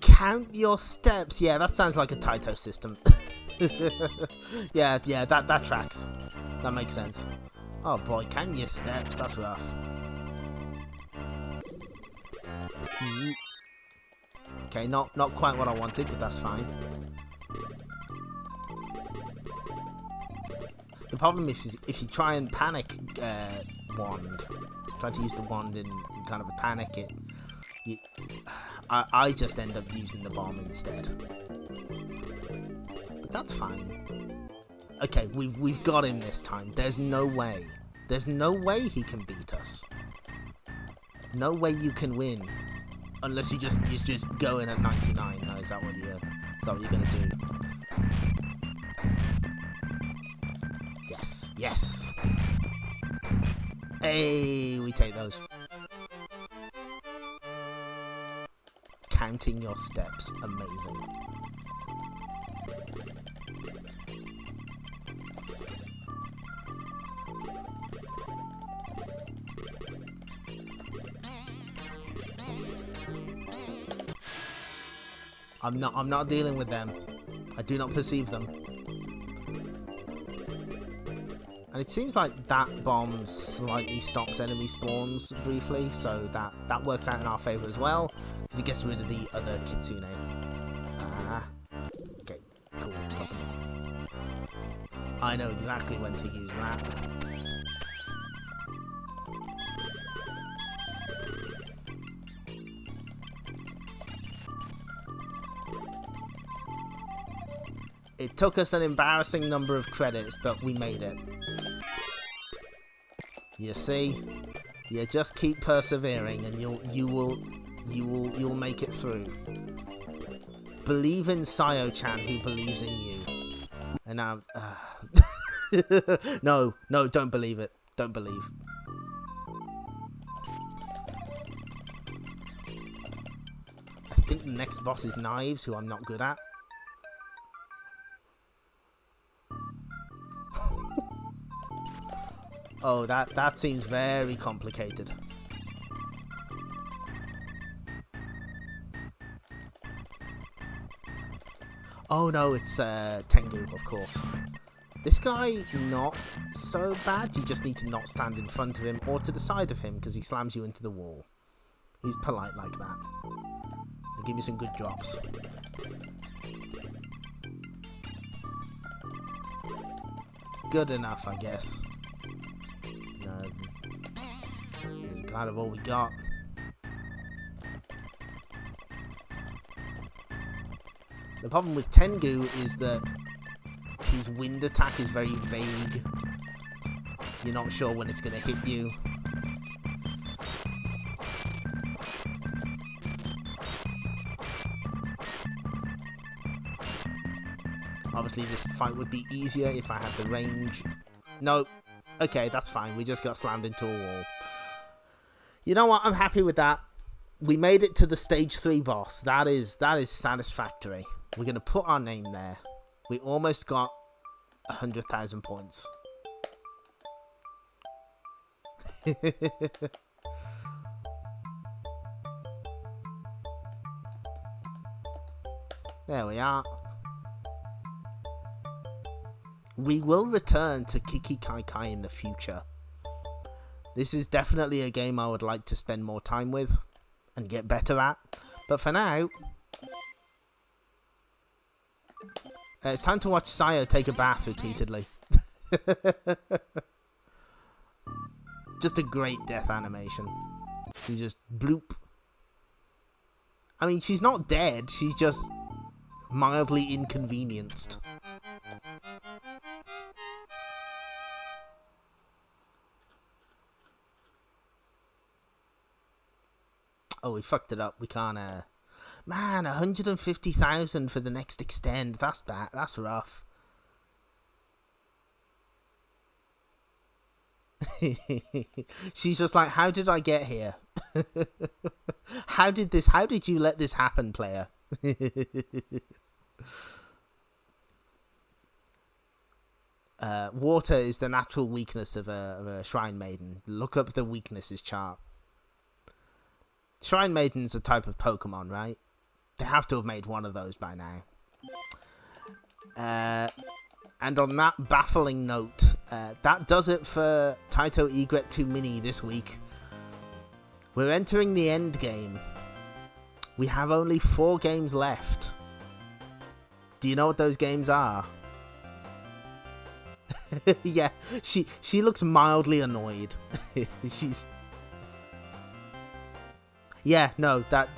Count your steps. Yeah, that sounds like a Taito system. yeah, that tracks. That makes sense. Oh boy, count your steps. That's rough. Okay, not quite what I wanted, but that's fine. The problem is if you try and panic wand, try to use the wand in kind of a panic, I just end up using the bomb instead. But that's fine. Okay, we've got him this time. There's no way. There's no way he can beat us. No way you can win. Unless you just go in at 99. No, is that what you're gonna do? Yes, yes. Hey, we take those. Counting your steps, amazing. I'm not dealing with them. I do not perceive them. And it seems like that bomb slightly stops enemy spawns briefly, so that works out in our favour as well, because it gets rid of the other Kitsune. Okay, cool. I know exactly when to use that. It took us an embarrassing number of credits, but we made it. You see, you just keep persevering, and you'll make it through. Believe in Sayo-chan, who believes in you. And now, no, don't believe it. Don't believe. I think the next boss is Knives, who I'm not good at. Oh, that seems very complicated. Oh no, it's Tengu, of course. This guy, not so bad. You just need to not stand in front of him or to the side of him, because he slams you into the wall. He's polite like that. He'll give you some good drops. Good enough, I guess. Is kind of all we got. The problem with Tengu is that his wind attack is very vague. You're not sure when it's going to hit you. Obviously this fight would be easier if I had the range. Nope. Okay, that's fine. We just got slammed into a wall. You know what? I'm happy with that. We made it to the stage 3 boss. That is satisfactory. We're going to put our name there. We almost got 100,000 points. There we are. We will return to Kiki Kaikai in the future. This is definitely a game I would like to spend more time with and get better at. But for now, it's time to watch Sayo take a bath repeatedly. Just a great death animation. She just bloop. I mean, she's not dead. She's just mildly inconvenienced. Oh, we fucked it up. We can't, Man, 150,000 for the next extend. That's bad. That's rough. She's just like, how did I get here? How did you let this happen, player? Water is the natural weakness of a Shrine Maiden. Look up the weaknesses chart. Shrine Maiden's a type of Pokemon, right? They have to have made one of those by now. And on that baffling note, that does it for Taito Egret 2 Mini this week. We're entering the end game. We have only 4 games left. Do you know what those games are? Yeah, she looks mildly annoyed. She's... Yeah, no, that...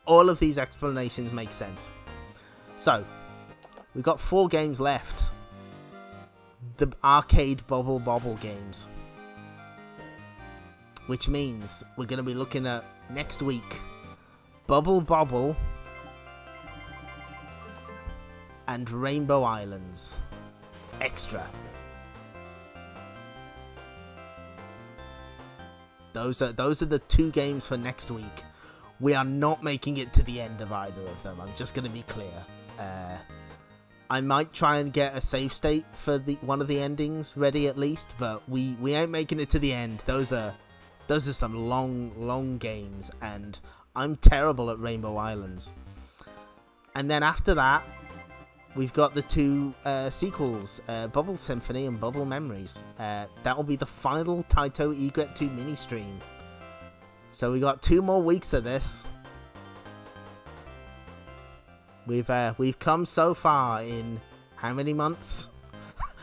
All of these explanations make sense. So, we've got 4 games left. The arcade Bobble games. Which means we're going to be looking at, next week, Bobble and Rainbow Islands Extra. Those are the 2 games for next week. We are not making it to the end of either of them. I'm just going to be clear. I might try and get a save state for one of the endings ready at least, but we ain't making it to the end. Those are some long games, and I'm terrible at Rainbow Islands. And then after that, we've got the 2 sequels, Bubble Symphony and Bubble Memories. That will be the final Taito Egret 2 mini stream. So we got 2 more weeks of this. We've come so far in how many months?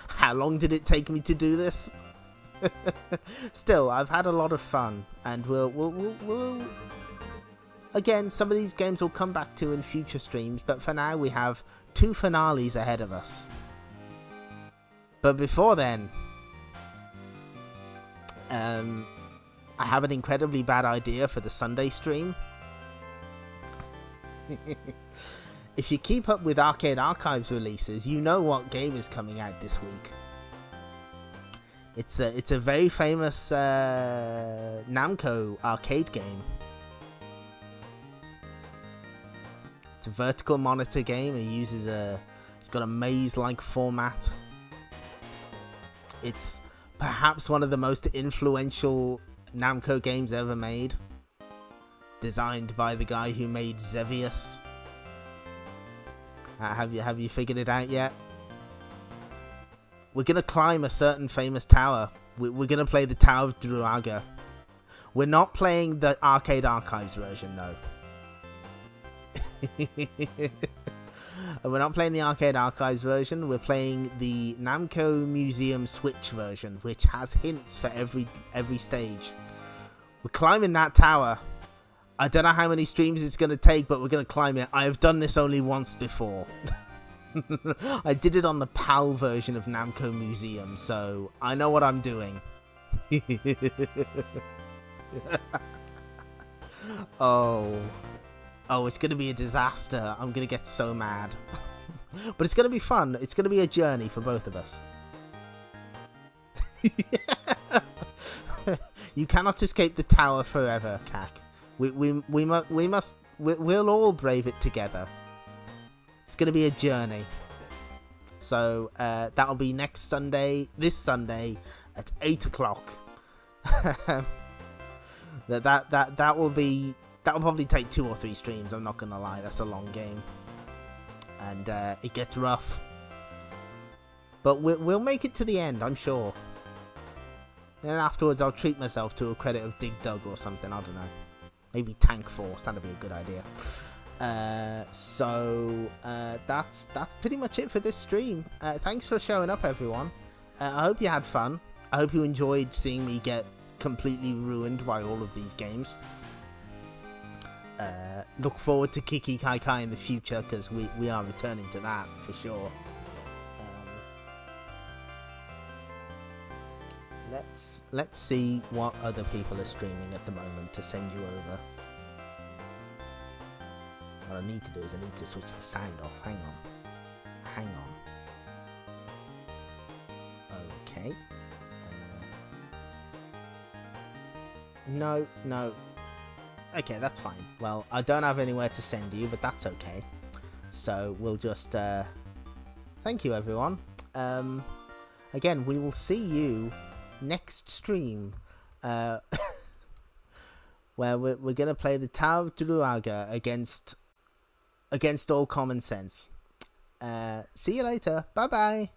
How long did it take me to do this? Still, I've had a lot of fun, and we'll again, some of these games will come back to in future streams, but for now we have 2 finales ahead of us. But before then, I have an incredibly bad idea for the Sunday stream. If you keep up with Arcade Archives releases, you know what game is coming out this week. It's a very famous Namco arcade game. It's a vertical monitor game. It's got a maze-like format. It's perhaps one of the most influential Namco games ever made. Designed by the guy who made Xevious. Have you figured it out yet? We're gonna climb a certain famous tower. We're gonna play the Tower of Druaga. We're not playing the Arcade Archives version, though. We're not playing the Arcade Archives version. We're playing the Namco Museum Switch version, which has hints for every stage. We're climbing that tower. I don't know how many streams it's going to take, but we're going to climb it. I have done this only once before. I did it on the PAL version of Namco Museum, so I know what I'm doing. Oh, it's going to be a disaster. I'm going to get so mad. But it's going to be fun. It's going to be a journey for both of us. You cannot escape the tower forever, Kak. We'll all brave it together. It's going to be a journey. So that'll be this Sunday at 8 o'clock. That'll probably take 2 or 3 streams. I'm not gonna lie, that's a long game, and it gets rough. But we'll make it to the end, I'm sure. Then afterwards, I'll treat myself to a credit of Dig Dug or something. I don't know. Maybe Tank Force. That'd be a good idea. So that's pretty much it for this stream. Thanks for showing up, everyone. I hope you had fun. I hope you enjoyed seeing me get completely ruined by all of these games. Look forward to Kiki Kaikai in the future, because we are returning to that for sure. Let's see what other people are streaming at the moment to send you over. What I need to do is I need to switch the sound off. Hang on. Okay. No. Okay, that's fine. Well, I don't have anywhere to send you, but that's okay. So we'll just thank you, everyone. Again, we will see you next stream, where we're gonna play the Tower of Druaga against all common sense. See you later. Bye bye.